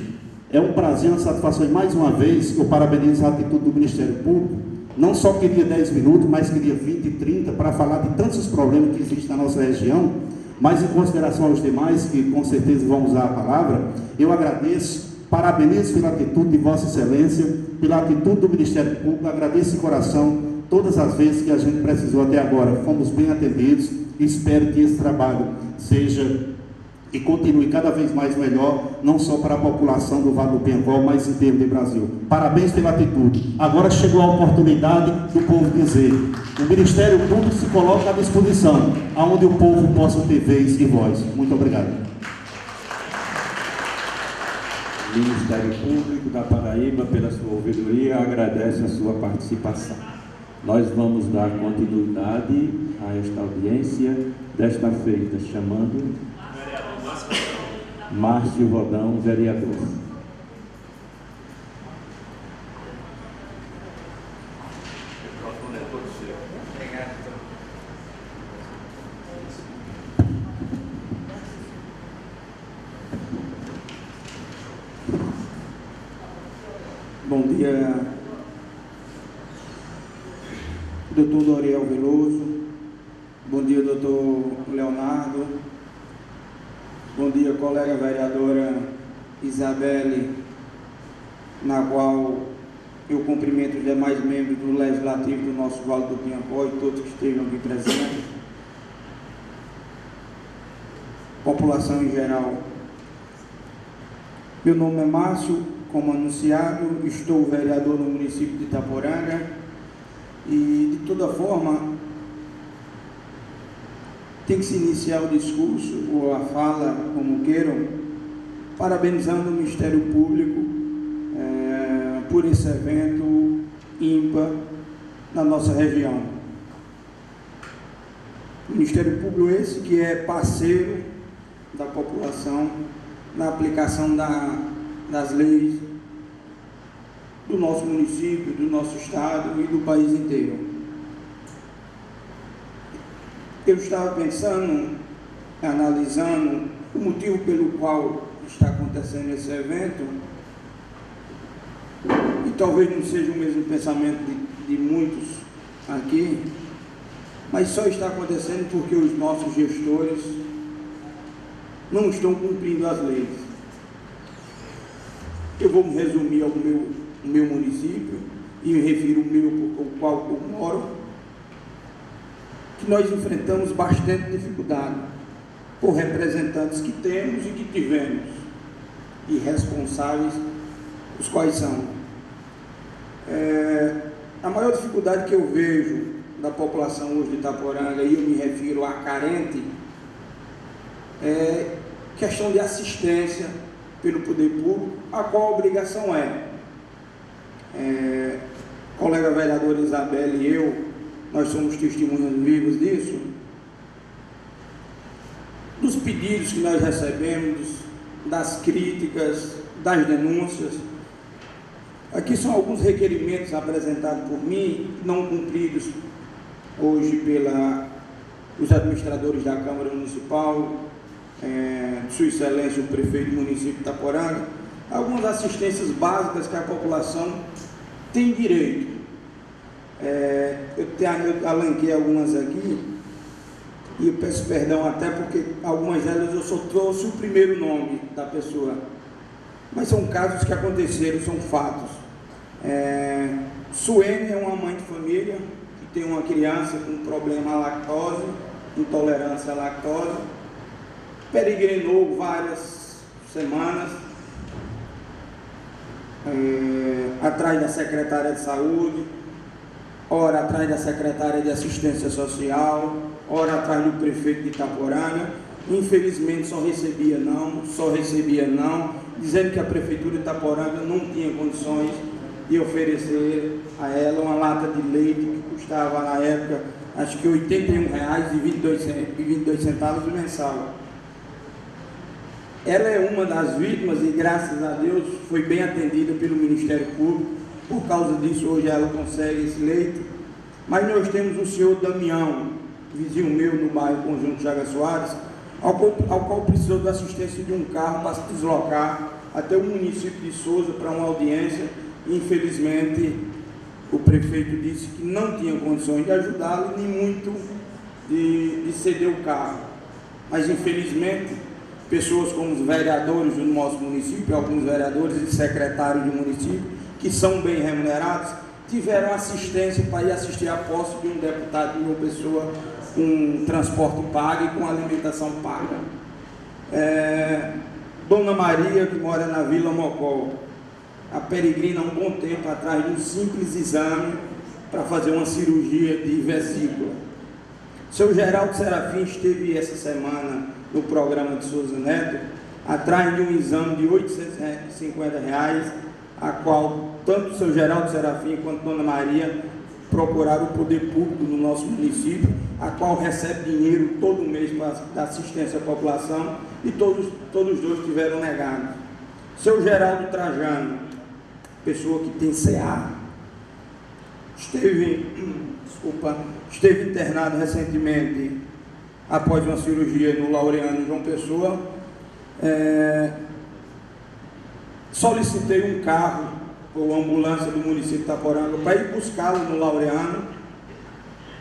é um prazer, uma satisfação, e mais uma vez eu parabenizo a atitude do Ministério Público. Não só queria 10 minutos, mas queria 20 e 30 para falar de tantos problemas que existem na nossa região, mas em consideração aos demais, que com certeza vão usar a palavra, eu agradeço, parabenizo pela atitude de Vossa Excelência, pela atitude do Ministério Público, agradeço de coração todas as vezes que a gente precisou até agora, fomos bem atendidos e espero que esse trabalho seja e continue cada vez mais melhor, não só para a população do Vale do Piancó, mas inteiro do Brasil. Parabéns pela atitude. Agora chegou a oportunidade do povo dizer: o Ministério Público se coloca à disposição, aonde o povo possa ter vez e voz. Muito obrigado. O Ministério Público da Paraíba, pela sua ouvidoria, agradece a sua participação. Nós vamos dar continuidade a esta audiência desta feita, chamando Márcio Rodão, vereador. Bom dia, doutor Doriel Veloso. Bom dia, doutor Leonardo. Bom dia, colega vereadora Isabelle, na qual eu cumprimento os demais membros do Legislativo do nosso Vale do Piancó e todos que estejam aqui presentes. População em geral. Meu nome é Márcio, como anunciado, estou vereador no município de Itaporanga e, de toda forma, tem que se iniciar o discurso ou a fala, como queiram, parabenizando o Ministério Público por esse evento ímpar na nossa região. O Ministério Público esse que é parceiro da população na aplicação das leis do nosso município, do nosso estado e do país inteiro. Eu estava pensando, analisando o motivo pelo qual está acontecendo esse evento, e talvez não seja o mesmo pensamento de muitos aqui, mas só está acontecendo porque os nossos gestores não estão cumprindo as leis. Eu vou me resumir ao meu município, e me refiro ao meu, por qual eu moro, que nós enfrentamos bastante dificuldade por representantes que temos e que tivemos, e responsáveis, os quais são. A maior dificuldade que eu vejo da população hoje de Itaporanga, e eu me refiro a carente, é questão de assistência pelo poder público, a qual a obrigação colega vereadora Isabelle e eu, nós somos testemunhas vivas disso, dos pedidos que nós recebemos, das críticas, das denúncias, Aqui são alguns requerimentos apresentados por mim, não cumpridos hoje pelos administradores da Câmara Municipal, Sua Excelência o Prefeito do município de Itaporanga, algumas assistências básicas que a população tem direito. Eu alanquei algumas aqui, e eu peço perdão até porque algumas delas eu só trouxe o primeiro nome da pessoa, mas são casos que aconteceram, são fatos. Suene é uma mãe de família que tem uma criança com problema à lactose, intolerância à lactose, peregrinou várias semanas atrás da secretária de saúde, ora atrás da secretária de assistência social, ora atrás do prefeito de Itaporanga. Infelizmente só recebia não, dizendo que a prefeitura de Itaporanga não tinha condições de oferecer a ela uma lata de leite que custava na época acho que R$ 81,22 mensal. Ela é uma das vítimas e graças a Deus foi bem atendida pelo Ministério Público. Por causa disso hoje ela consegue esse leite. Mas nós temos o senhor Damião, vizinho meu no bairro Conjunto Chagas Soares, ao qual precisou da assistência de um carro para se deslocar até o município de Souza para uma audiência. Infelizmente o prefeito disse que não tinha condições de ajudá-lo, nem muito de ceder o carro. Mas infelizmente pessoas como os vereadores do nosso município, alguns vereadores e secretários do município, que são bem remunerados, tiveram assistência para ir assistir à posse de um deputado de uma pessoa com transporte pago e com alimentação paga. Dona Maria, que mora na Vila Mocó, a peregrina há um bom tempo atrás de um simples exame para fazer uma cirurgia de vesícula. Seu Geraldo Serafim esteve essa semana no programa de Souza Neto, atrás de um exame de R$ 850, a qual tanto o seu Geraldo Serafim quanto Dona Maria procuraram o poder público no nosso município, a qual recebe dinheiro todo mês para dar assistência à população, e todos dois tiveram negados. Seu Geraldo Trajano, pessoa que tem CA, esteve internado recentemente após uma cirurgia no Laureano João Pessoa. Solicitei um carro ou ambulância do município de Itaporanga para ir buscá-lo no Laureano.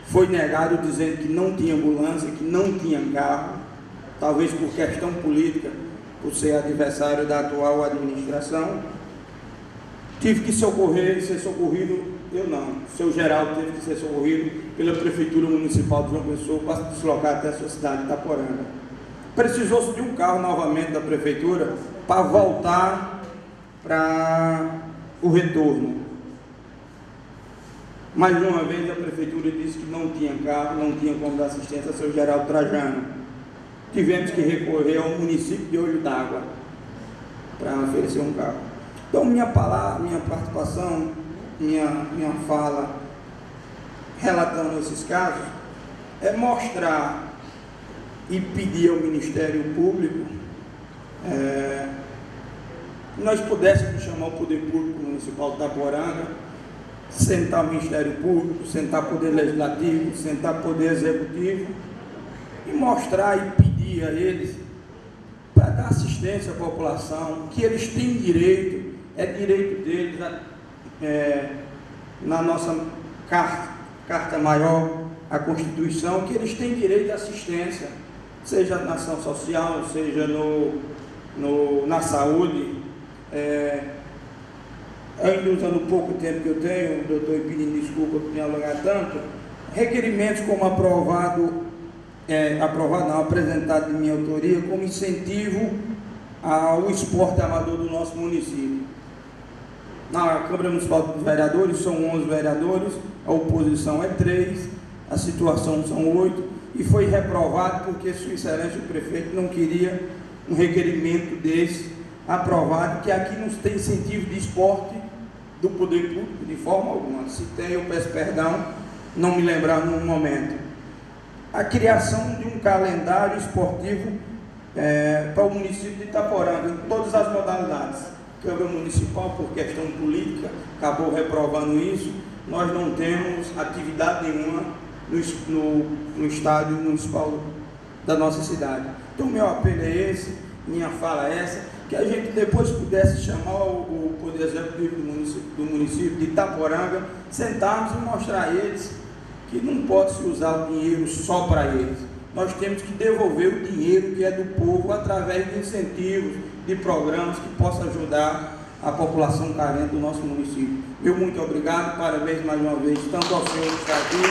Foi negado dizendo que não tinha ambulância, que não tinha carro, talvez por questão política, por ser adversário da atual administração. Tive que ser socorrido, eu não, seu Geraldo teve que ser socorrido pela Prefeitura Municipal de João Pessoa para se deslocar até a sua cidade de Itaporanga. Precisou-se de um carro novamente da Prefeitura para voltar para o retorno. Mais uma vez a Prefeitura disse que não tinha carro, não tinha como dar assistência a seu Geraldo Trajano. Tivemos que recorrer ao município de Olho d'Água para oferecer um carro. Então minha participação, minha fala relatando esses casos é mostrar e pedir ao Ministério Público que nós pudéssemos chamar o Poder Público Municipal de Itaporanga, sentar o Ministério Público, sentar o Poder Legislativo, sentar o Poder Executivo e mostrar e pedir a eles para dar assistência à população, que eles têm direito, é direito deles, na nossa carta maior, a Constituição, que eles têm direito à assistência, seja na ação social, seja na saúde. Ainda usando o pouco tempo que eu tenho, doutor, e pedindo desculpa por me alongar tanto, requerimentos como apresentado de minha autoria como incentivo ao esporte amador do nosso município. Na Câmara Municipal dos Vereadores são 11 vereadores, a oposição é 3, a situação são 8, e foi reprovado porque Sua Excelência o Prefeito não queria um requerimento desse aprovado, que aqui não tem incentivo de esporte do poder público de forma alguma. Se tem, eu peço perdão, não me lembrar no momento. A criação de um calendário esportivo para o município de Itaporanga, em todas as modalidades. Câmara Municipal, por questão política, acabou reprovando isso. Nós não temos atividade nenhuma no estádio municipal da nossa cidade. Então, meu apelo é esse, minha fala é essa, que a gente depois pudesse chamar o Poder Executivo do município de Itaporanga, sentarmos e mostrar a eles que não pode se usar o dinheiro só para eles. Nós temos que devolver o dinheiro que é do povo através de incentivos, de programas que possam ajudar a população carente do nosso município. Meu muito obrigado, parabéns mais uma vez, tanto ao senhor que está aqui,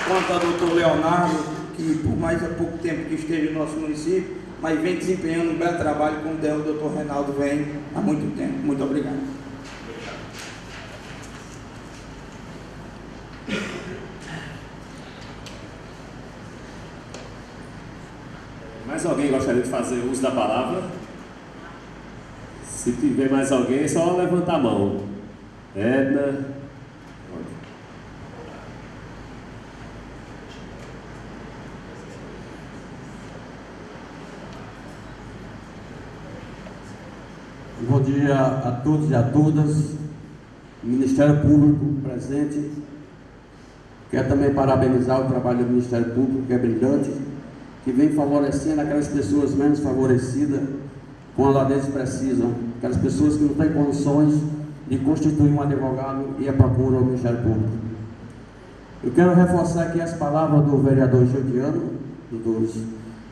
quanto ao doutor Leonardo, que por mais há pouco tempo que esteja no nosso município, mas vem desempenhando um belo trabalho, como o doutor Reinaldo vem há muito tempo. Muito obrigado. Mais alguém gostaria de fazer uso da palavra? Se tiver mais alguém, é só levantar a mão. Edna. Bom dia a todos e a todas. Ministério Público presente. Quero também parabenizar o trabalho do Ministério Público, que é brilhante, que vem favorecendo aquelas pessoas menos favorecidas quando eles precisam, aquelas pessoas que não têm condições de constituir um advogado e a procura ao Ministério Público. Eu quero reforçar aqui as palavras do vereador Gildiano,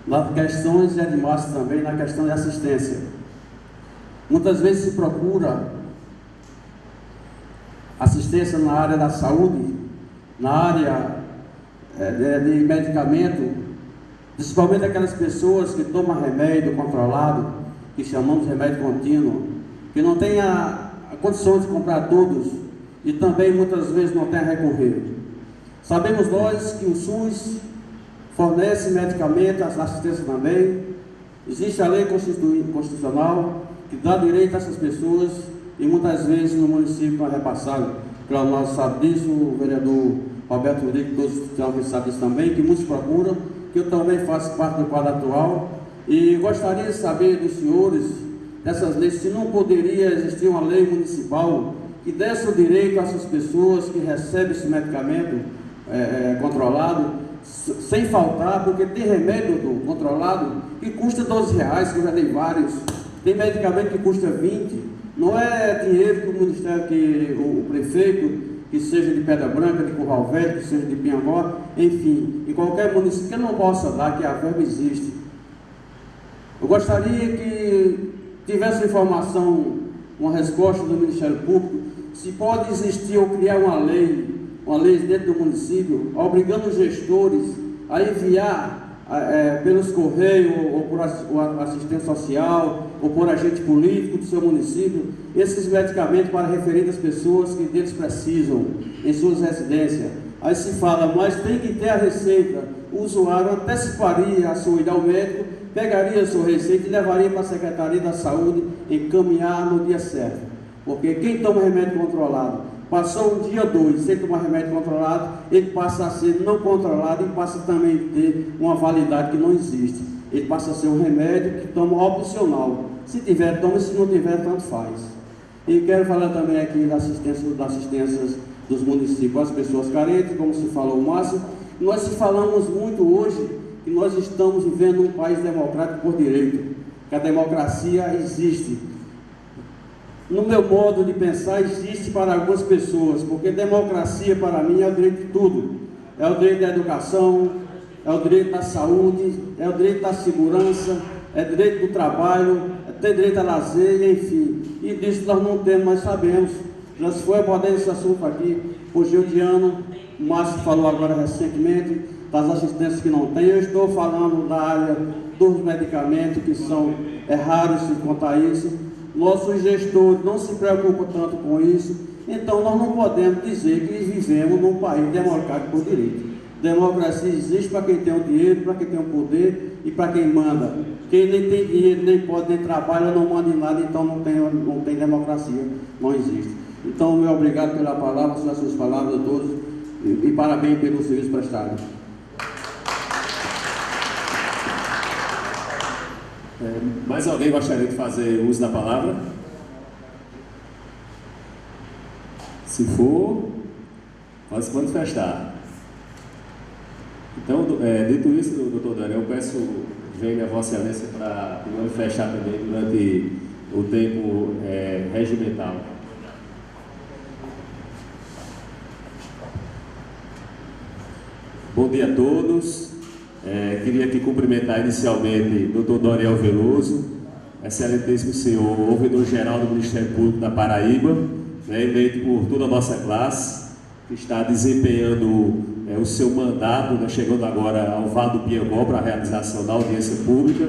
nas questões e de Márcio também, na questão de assistência. Muitas vezes se procura assistência na área da saúde, na área de medicamento, principalmente aquelas pessoas que tomam remédio controlado, que chamamos de remédio contínuo, que não têm a condição de comprar todos e também muitas vezes não tem a recorrer. Sabemos nós que o SUS fornece medicamento, assistência também. Existe a lei constitucional que dá direito a essas pessoas e muitas vezes no município não é repassado. Claro, nós sabemos disso, o vereador Roberto Rodrigues, todos sabem disso também, que muitos procuram, que eu também faço parte do quadro atual, e gostaria de saber dos senhores, dessas leis, se não poderia existir uma lei municipal que desse o direito a essas pessoas que recebem esse medicamento controlado, sem faltar, porque tem remédio controlado que custa R$12, que eu já dei vários, tem medicamento que custa 20, não é dinheiro que o Ministério, que o prefeito, que seja de Pedra Branca, de Curral Velho, que seja de Piangó, enfim, em qualquer município que não possa dar, que a verba existe. Eu gostaria que tivesse informação, uma resposta do Ministério Público, se pode existir ou criar uma lei dentro do município, obrigando os gestores a enviar pelos correios, ou por assistente social, ou por agente político do seu município, esses medicamentos para referir às pessoas que deles precisam em suas residências. Aí se fala, mas tem que ter a receita. O usuário anteciparia a sua ida ao médico, pegaria a sua receita e levaria para a Secretaria da Saúde encaminhar no dia certo. Porque quem toma remédio controlado, passou o dia 2 sem tomar remédio controlado, ele passa a ser não controlado e passa também a ter uma validade que não existe. Ele passa a ser um remédio que toma opcional. Se tiver, toma, se não tiver, tanto faz. E quero falar também aqui das assistências dos municípios às pessoas carentes, como se falou o Márcio. Nós se falamos muito hoje que nós estamos vivendo um país democrático por direito, que a democracia existe. No meu modo de pensar, existe para algumas pessoas, porque democracia para mim é o direito de tudo. É o direito da educação, é o direito da saúde, é o direito da segurança, é o direito do trabalho, é ter direito a lazer, enfim. E disso nós não temos, nós sabemos. Já se foi abordado esse assunto aqui por Gildiano, o Márcio falou agora recentemente, das assistências que não tem. Eu estou falando da área dos medicamentos, que são raros se contar isso. Nossos gestores não se preocupam tanto com isso, então nós não podemos dizer que vivemos num país democrático por direito. Democracia existe para quem tem o dinheiro, para quem tem o poder e para quem manda. Quem nem tem dinheiro, nem pode, nem trabalha, não manda em nada, então não tem democracia, não existe. Então, meu obrigado pela palavra, pelas suas palavras a todos, e parabéns pelo serviço prestado. Mais alguém gostaria de fazer uso da palavra? Se for, pode se manifestar. Então, dito isso, doutor Daniel, eu peço, venha a Vossa Excelência para manifestar também durante o tempo regimental. Bom dia a todos. Queria aqui cumprimentar inicialmente o Dr. Doriel Veloso, excelentíssimo senhor ouvidor-geral do Ministério Público da Paraíba, eleito por toda a nossa classe, que está desempenhando o seu mandato, chegando agora ao Vale do Piancó para a realização da audiência pública.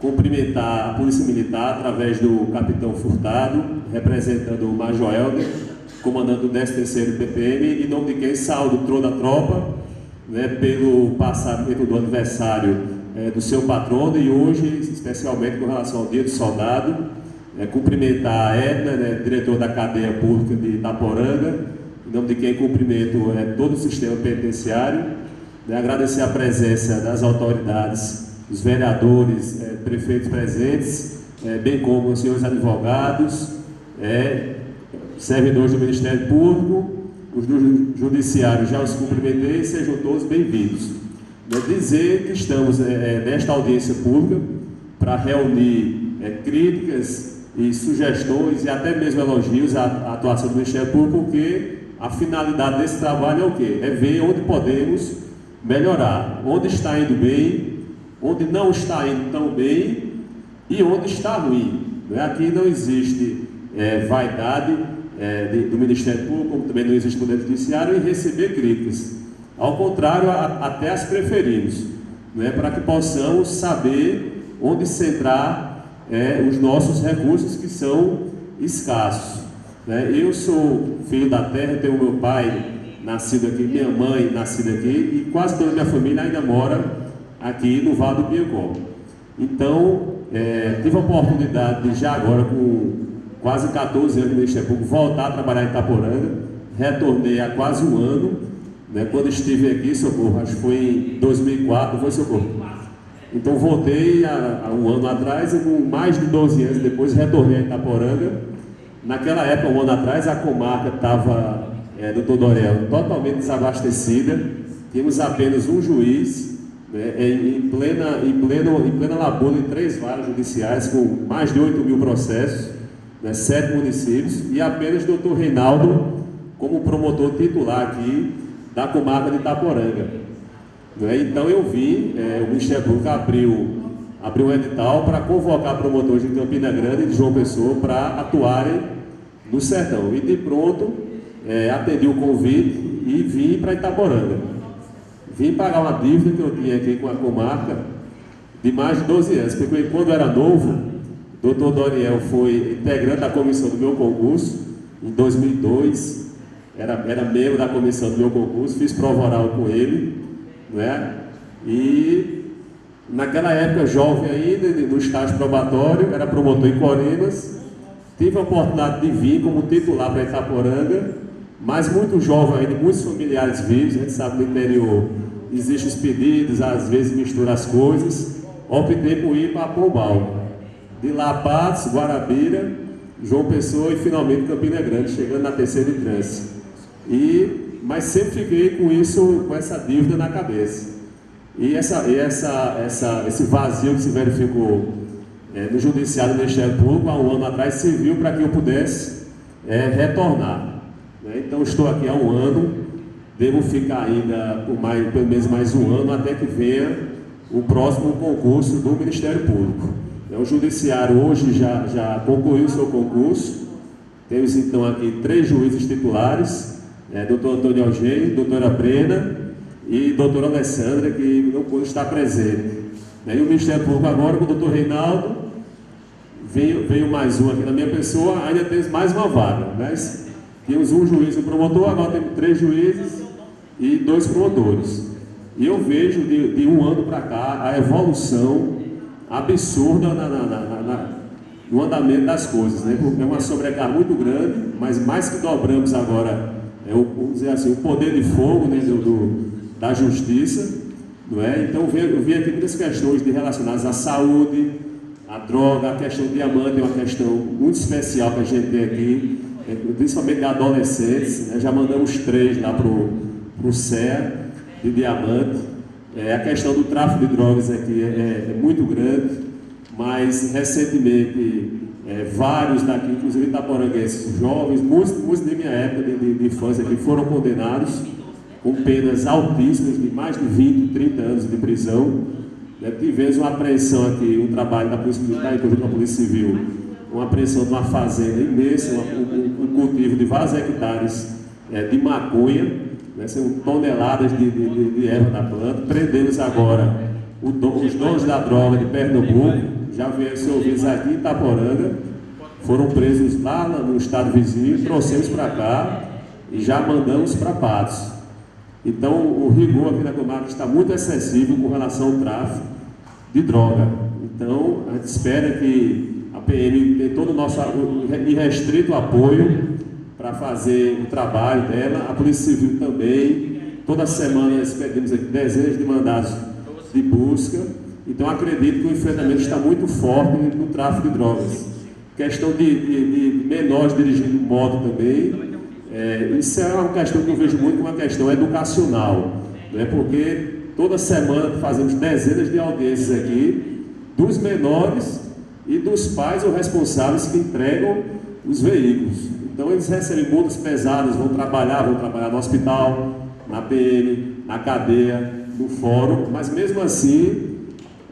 Cumprimentar a Polícia Militar através do Capitão Furtado, representando o Major Helder, comandante do 13º PPM, em nome de quem saúdo toda a tropa, pelo passamento do aniversário do seu patrono e hoje, especialmente com relação ao Dia do Soldado, cumprimentar a Edna, diretor da cadeia pública de Itaporanga, em nome de quem cumprimento todo o sistema penitenciário, agradecer a presença das autoridades, dos vereadores, prefeitos presentes, bem como os senhores advogados, servidores do Ministério Público, os do Judiciário, já os cumprimentei, sejam todos bem-vindos. Dizer que estamos nesta audiência pública para reunir críticas e sugestões e até mesmo elogios à atuação do Ministério Público, porque a finalidade desse trabalho é o quê? É ver onde podemos melhorar, onde está indo bem, onde não está indo tão bem e onde está ruim. Aqui não existe vaidade do Ministério Público, como também não existe Poder Judiciário, em receber críticas. Ao contrário, até as preferimos, para que possamos saber onde centrar os nossos recursos que são escassos. Eu sou filho da terra, tenho meu pai nascido aqui, minha mãe nascida aqui e quase toda a minha família ainda mora aqui no Vale do Piancó. Então, tive a oportunidade de já agora, com quase 14 anos no Ministério Público, voltar a trabalhar em Itaporanga. Retornei há quase um ano, quando estive aqui, Socorro, acho que foi em 2004, não foi, Socorro? Então voltei há um ano atrás e com mais de 12 anos depois retornei a Itaporanga. Naquela época, um ano atrás, a comarca estava, doutor Doriel, totalmente desabastecida. Tínhamos apenas um juiz, em plena labula, em 3 varas judiciais, com mais de 8 mil processos, 7 municípios, e apenas doutor Reinaldo como promotor titular aqui da comarca de Itaporanga. Então eu vi, o Ministério Público abriu um edital para convocar promotores de Campina Grande e de João Pessoa para atuarem no sertão. E de pronto, atendi o convite e vim para Itaporanga. Vim pagar uma dívida que eu tinha aqui com a comarca de mais de 12 anos, porque quando era novo, o doutor Doriel foi integrante da comissão do meu concurso, em 2002, era membro da comissão do meu concurso, fiz prova oral com ele, e naquela época, jovem ainda, no estágio probatório, era promotor em Coremas, tive a oportunidade de vir como titular para Itaporanga, mas muito jovem ainda, muitos familiares vivos, a gente sabe no interior, existem os pedidos, às vezes mistura as coisas, optei por ir para Pombal. De lá, Patos, Guarabira, João Pessoa e finalmente Campina Grande, chegando na terceira instância. Mas sempre fiquei com isso, com essa dívida na cabeça. E esse vazio que se verificou no Judiciário do Ministério Público há um ano atrás serviu para que eu pudesse retornar. Então estou aqui há um ano, devo ficar ainda por pelo menos mais um ano até que venha o próximo concurso do Ministério Público. O Judiciário hoje já concluiu o seu concurso. Temos então aqui 3 juízes titulares, doutor Antônio Eugênio, doutora Brena e doutora Alessandra, que não pôde estar presente. E o Ministério Público agora, com o doutor Reinaldo, veio mais um aqui na minha pessoa, ainda temos mais uma vaga. Tínhamos um juiz e um promotor, agora temos 3 juízes e 2 promotores. E eu vejo de um ano para cá a evolução absurda no andamento das coisas, porque é uma sobrecarga muito grande, mas mais que dobramos agora, vamos dizer assim, o poder de fogo da justiça, Então eu vi aqui muitas questões relacionadas à saúde, a droga, a questão do diamante é uma questão muito especial que a gente tem aqui, principalmente de adolescentes, né? Já mandamos 3 lá para o CEA de diamante. A questão do tráfico de drogas aqui é muito grande, mas recentemente vários daqui, inclusive itaporanguenses, jovens, muitos de minha época de infância aqui, foram condenados com penas altíssimas, de mais de 20, 30 anos de prisão. Tivemos uma apreensão aqui, um trabalho da Polícia Militar e da Polícia Civil, uma apreensão de uma fazenda imensa, um cultivo de vários hectares de maconha, são toneladas de erva da planta. Prendemos agora os donos da droga de Pernambuco, já vieram ser ouvidos aqui em Itaporanga, foram presos lá no estado vizinho, trouxemos para cá e já mandamos para Patos. Então, o rigor aqui na comarca está muito excessivo com relação ao tráfico de droga. Então, a gente espera que a PM tenha todo o nosso irrestrito apoio para fazer o trabalho dela, a Polícia Civil também. Toda semana expedimos aqui dezenas de mandados de busca. Então, acredito que o enfrentamento está muito forte no tráfico de drogas. Questão de menores dirigindo moto também. Isso é uma questão que eu vejo muito como uma questão educacional, né? Porque toda semana fazemos dezenas de audiências aqui dos menores e dos pais ou responsáveis que entregam os veículos. Então eles recebem multas pesadas, vão trabalhar no hospital, na PM, na cadeia, no fórum, mas mesmo assim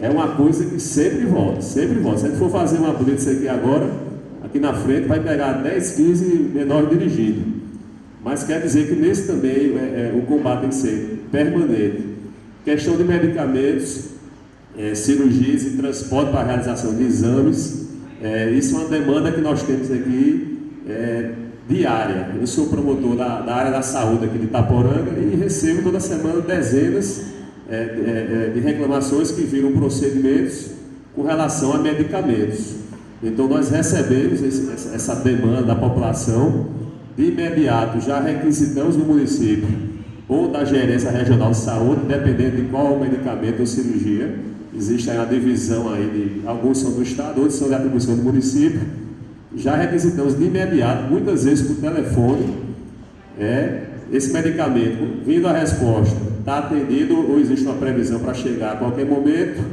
é uma coisa que sempre volta, sempre volta. Se a gente for fazer uma blitz aqui agora, aqui na frente vai pegar 10, 15 menores dirigindo. Mas quer dizer que nesse também o combate tem que ser permanente. Questão de medicamentos, cirurgias e transporte para a realização de exames, isso é uma demanda que nós temos aqui diária. Eu sou promotor da área da saúde aqui de Itaporanga e recebo toda semana dezenas de reclamações que viram procedimentos com relação a medicamentos. Então nós recebemos essa demanda da população. De imediato, já requisitamos no município ou da gerência regional de saúde, dependendo de qual medicamento ou cirurgia. Existe aí uma divisão aí de alguns são do estado, outros são de atribuição do município. Já requisitamos de imediato, muitas vezes por telefone, esse medicamento. Vindo a resposta, está atendido ou existe uma previsão para chegar a qualquer momento?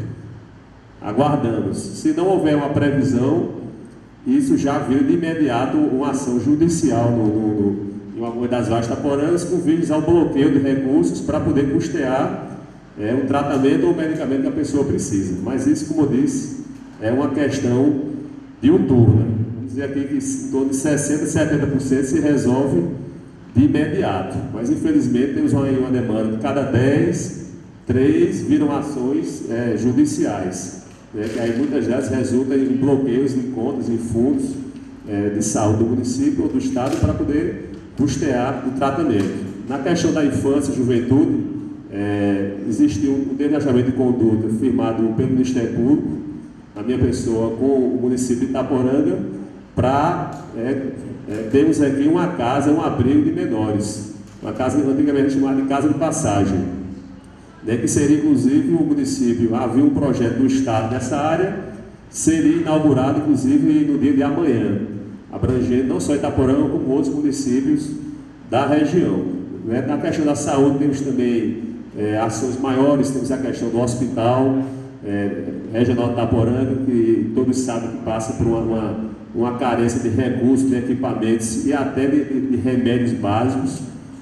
Aguardamos. Se não houver uma previsão, isso já veio de imediato uma ação judicial em uma das várias Itaporangas com vistas ao bloqueio de recursos para poder custear um tratamento ou medicamento que a pessoa precisa. Mas isso, como eu disse, é uma questão diuturna. Vamos dizer aqui que em torno de 60%, 70% se resolve de imediato. Mas infelizmente temos uma demanda de cada 10, 3 viram ações judiciais. Que aí muitas vezes resulta em bloqueios em contas, em fundos de saúde do município ou do estado para poder custear o tratamento. Na questão da infância e juventude, existe um planejamento de conduta firmado pelo Ministério Público, a minha pessoa, com o município de Itaporanga, para termos aqui uma casa, um abrigo de menores, uma casa antigamente chamada de Casa de Passagem. Que seria, inclusive, o município, havia um projeto do Estado nessa área, seria inaugurado, inclusive, no dia de amanhã, abrangendo não só Itaporanga, como outros municípios da região. Na questão da saúde, temos também ações maiores, temos a questão do hospital regional de Itaporanga, que todos sabem que passa por uma carência de recursos, de equipamentos e até de remédios básicos,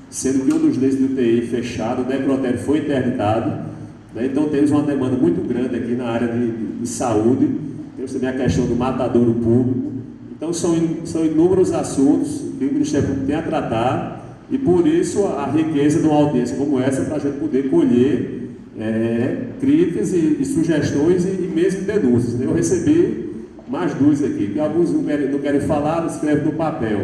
sendo que um dos leitos de UTI fechado, o necrotério foi interditado, então temos uma demanda muito grande aqui na área de saúde, temos também a questão do matadouro público. Então são inúmeros assuntos que o Ministério Público tem a tratar e por isso a riqueza de uma audiência como essa para a gente poder colher críticas e sugestões e mesmo denúncias. Eu recebi mais 2 aqui, que alguns não querem falar, escrevem no papel.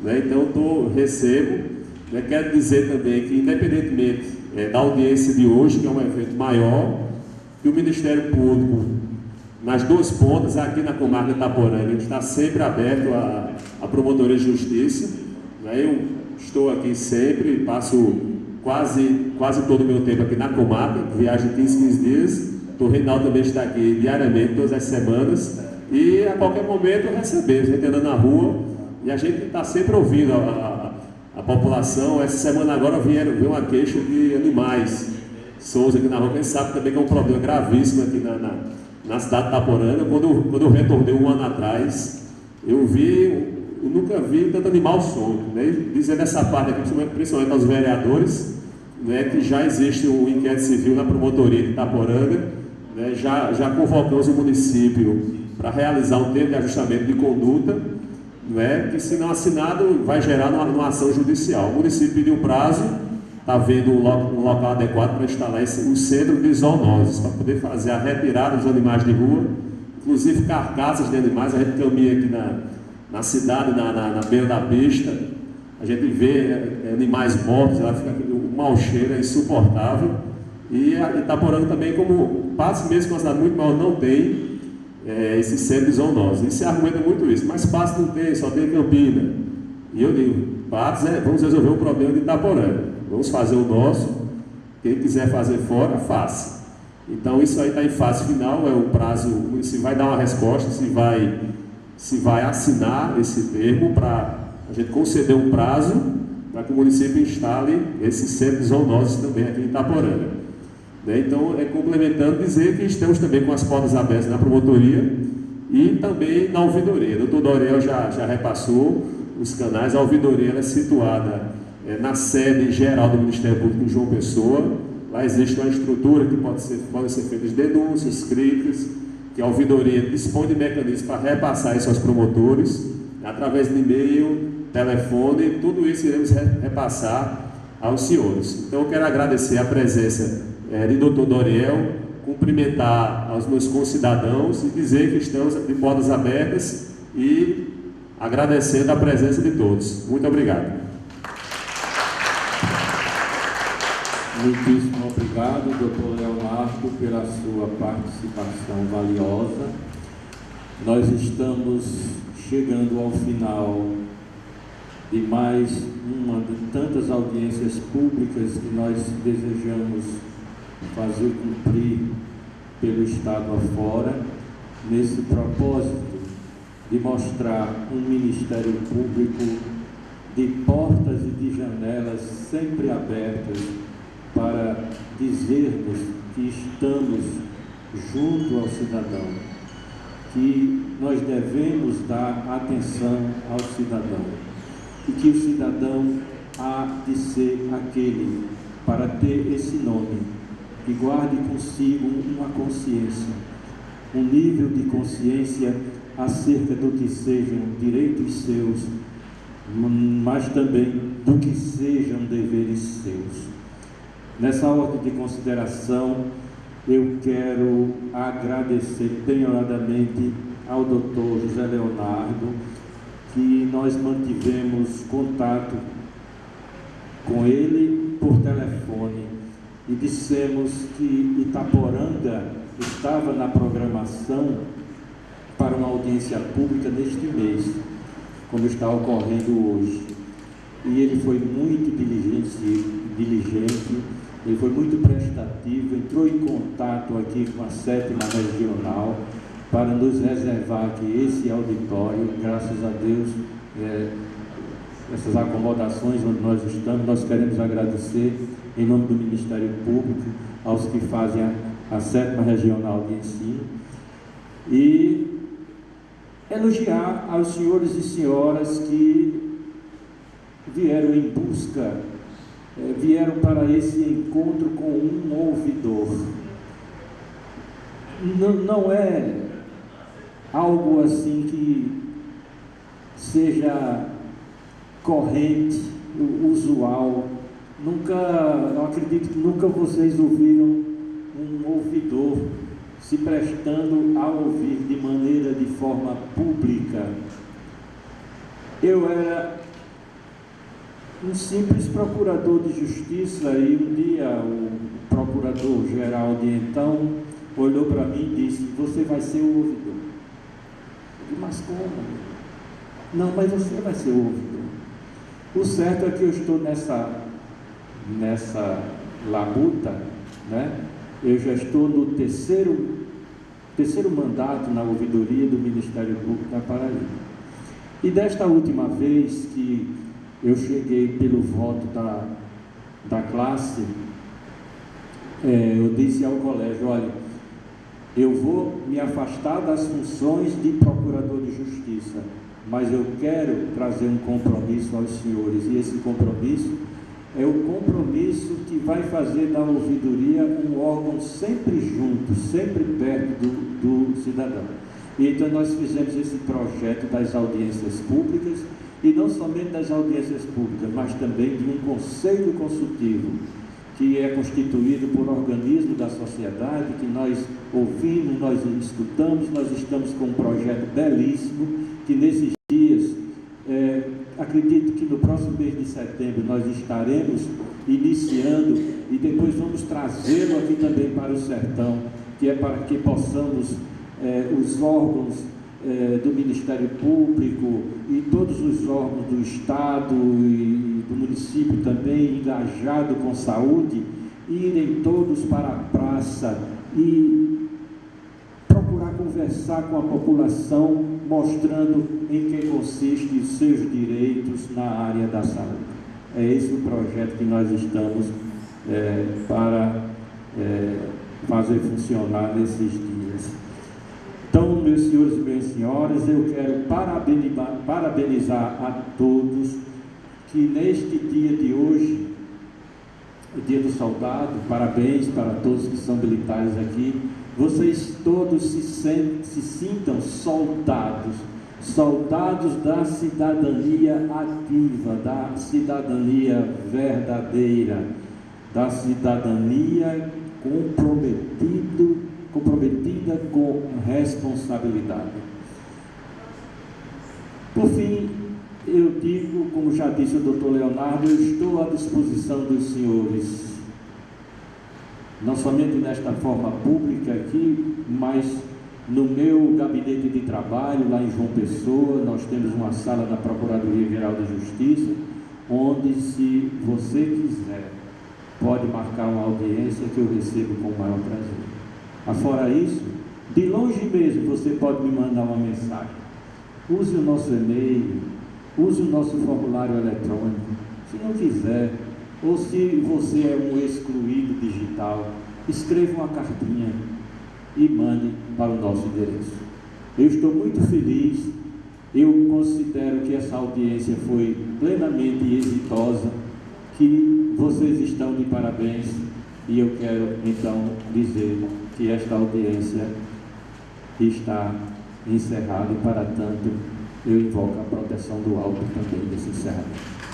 Então recebo. Quero dizer também que, independentemente da audiência de hoje, que é um evento maior, que o Ministério Público, nas 2 pontas, aqui na comarca de Itaporanga, está sempre aberto à promotoria de justiça. Eu estou aqui sempre, passo quase todo o meu tempo aqui na comarca, viajo 15 dias, doutor Reinaldo também está aqui diariamente, todas as semanas, e a qualquer momento recebemos, a gente anda na rua e a gente está sempre ouvindo a população. Essa semana agora veio uma queixa de animais soltos aqui na rua, quem sabe também que é um problema gravíssimo aqui na cidade de Itaporanga. Quando eu retornei um ano atrás, eu nunca vi tanto animal solto, né? Dizendo essa parte aqui, principalmente aos vereadores, né, que já existe um inquérito civil na promotoria de Itaporanga, né? Já convocamos o município para realizar um termo de ajustamento de conduta, né, que, se não assinado, vai gerar uma ação judicial. O município pediu prazo, está vendo um local adequado para instalar um centro de zoonoses, para poder fazer a retirada dos animais de rua, inclusive carcaças de animais. A gente caminha aqui na cidade, na beira da pista, a gente vê animais mortos, o mau cheiro é insuportável. E Itaporanga também, como Patos mesmo, uma cidade muito maior, não tem esse centro de zoonose. E se argumenta muito isso, mas Patos não tem, só tem Campina. E eu digo, Patos, vamos resolver o problema de Itaporanga, vamos fazer o nosso, quem quiser fazer fora, faça. Então isso aí está em fase final, é o prazo, o município vai dar uma resposta, se vai assinar esse termo para a gente conceder um prazo para que o município instale esse centro de zoonoses também aqui em Itaporanga. Então, complementando, dizer que estamos também com as portas abertas na promotoria e também na ouvidoria. O doutor Doriel já repassou os canais. A ouvidoria é situada na sede geral do Ministério Público em João Pessoa. Lá existe uma estrutura que podem ser feitas denúncias, críticas, que a ouvidoria dispõe de mecanismos para repassar isso aos promotores, através de e-mail, telefone, tudo isso iremos repassar aos senhores. Então, eu quero agradecer a presença de doutor Doriel, cumprimentar aos meus concidadãos e dizer que estamos de portas abertas e agradecendo a presença de todos. Muito obrigado. Muitíssimo obrigado, doutor Leonardo, pela sua participação valiosa. Nós estamos chegando ao final de mais uma de tantas audiências públicas que nós desejamos fazer cumprir pelo Estado afora, nesse propósito de mostrar um Ministério Público de portas e de janelas sempre abertas para dizermos que estamos junto ao cidadão, que nós devemos dar atenção ao cidadão e que o cidadão há de ser aquele para ter esse nome que guarde consigo uma consciência, um nível de consciência acerca do que sejam direitos seus, mas também do que sejam deveres seus. Nessa ordem de consideração, eu quero agradecer penhoradamente ao doutor José Leonardo, que nós mantivemos contato com ele por telefone e dissemos que Itaporanga estava na programação para uma audiência pública neste mês, como está ocorrendo hoje. E ele foi muito diligente, ele foi muito prestativo, entrou em contato aqui com a 7ª Regional para nos reservar aqui esse auditório. Graças a Deus, essas acomodações onde nós estamos, nós queremos agradecer em nome do Ministério Público aos que fazem a 7ª Regional de Ensino e elogiar aos senhores e senhoras que vieram em busca, vieram para esse encontro com um ouvidor. Não é algo assim que seja corrente, usual. Eu acredito que nunca vocês ouviram um ouvidor se prestando a ouvir de forma pública. Eu era um simples procurador de justiça e um dia o procurador-geral de então olhou para mim e disse: "Você vai ser o ouvidor." Eu disse: "Mas como?" "Não, mas você vai ser o ouvidor." O certo é que eu estou nessa labuta, né? eu já estou no terceiro mandato na ouvidoria do Ministério Público da Paraíba. E desta última vez que eu cheguei pelo voto da classe, eu disse ao colégio: olha, eu vou me afastar das funções de procurador de justiça, mas eu quero trazer um compromisso aos senhores, e esse compromisso é o compromisso que vai fazer da ouvidoria um órgão sempre junto, sempre perto do cidadão. E então nós fizemos esse projeto das audiências públicas, e não somente das audiências públicas, mas também de um conselho consultivo, que é constituído por organismos da sociedade, que nós ouvimos, nós escutamos. Nós estamos com um projeto belíssimo, que nesses dias, acredito que no próximo mês de setembro nós estaremos iniciando, e depois vamos trazê-lo aqui também para o Sertão, que é para que possamos, os órgãos do Ministério Público e todos os órgãos do Estado e do município também, engajado com saúde, irem todos para a praça e procurar conversar com a população, mostrando em que consiste os seus direitos na área da saúde. É esse o projeto que nós estamos para fazer funcionar nesses dias. Então, meus senhores e minhas senhoras, eu quero parabenizar a todos que neste dia de hoje, o Dia do Soldado, parabéns para todos que são militares aqui, vocês todos se sintam soldados da cidadania ativa, da cidadania verdadeira, da cidadania comprometida com responsabilidade. Por fim, eu digo, como já disse o doutor Leonardo, eu estou à disposição dos senhores, não somente nesta forma pública aqui, mas no meu gabinete de trabalho, lá em João Pessoa, nós temos uma sala da Procuradoria-Geral de Justiça, onde, se você quiser, pode marcar uma audiência que eu recebo com o maior prazer. Afora isso, de longe mesmo, você pode me mandar uma mensagem. Use o nosso e-mail, use o nosso formulário eletrônico. Se não quiser, ou se você é um excluído digital, escreva uma cartinha e mande para o nosso endereço. Eu estou muito feliz, eu considero que essa audiência foi plenamente exitosa, que vocês estão de parabéns, e eu quero então dizer que esta audiência está encerrada, e para tanto eu invoco a proteção do alto também desse encerramento.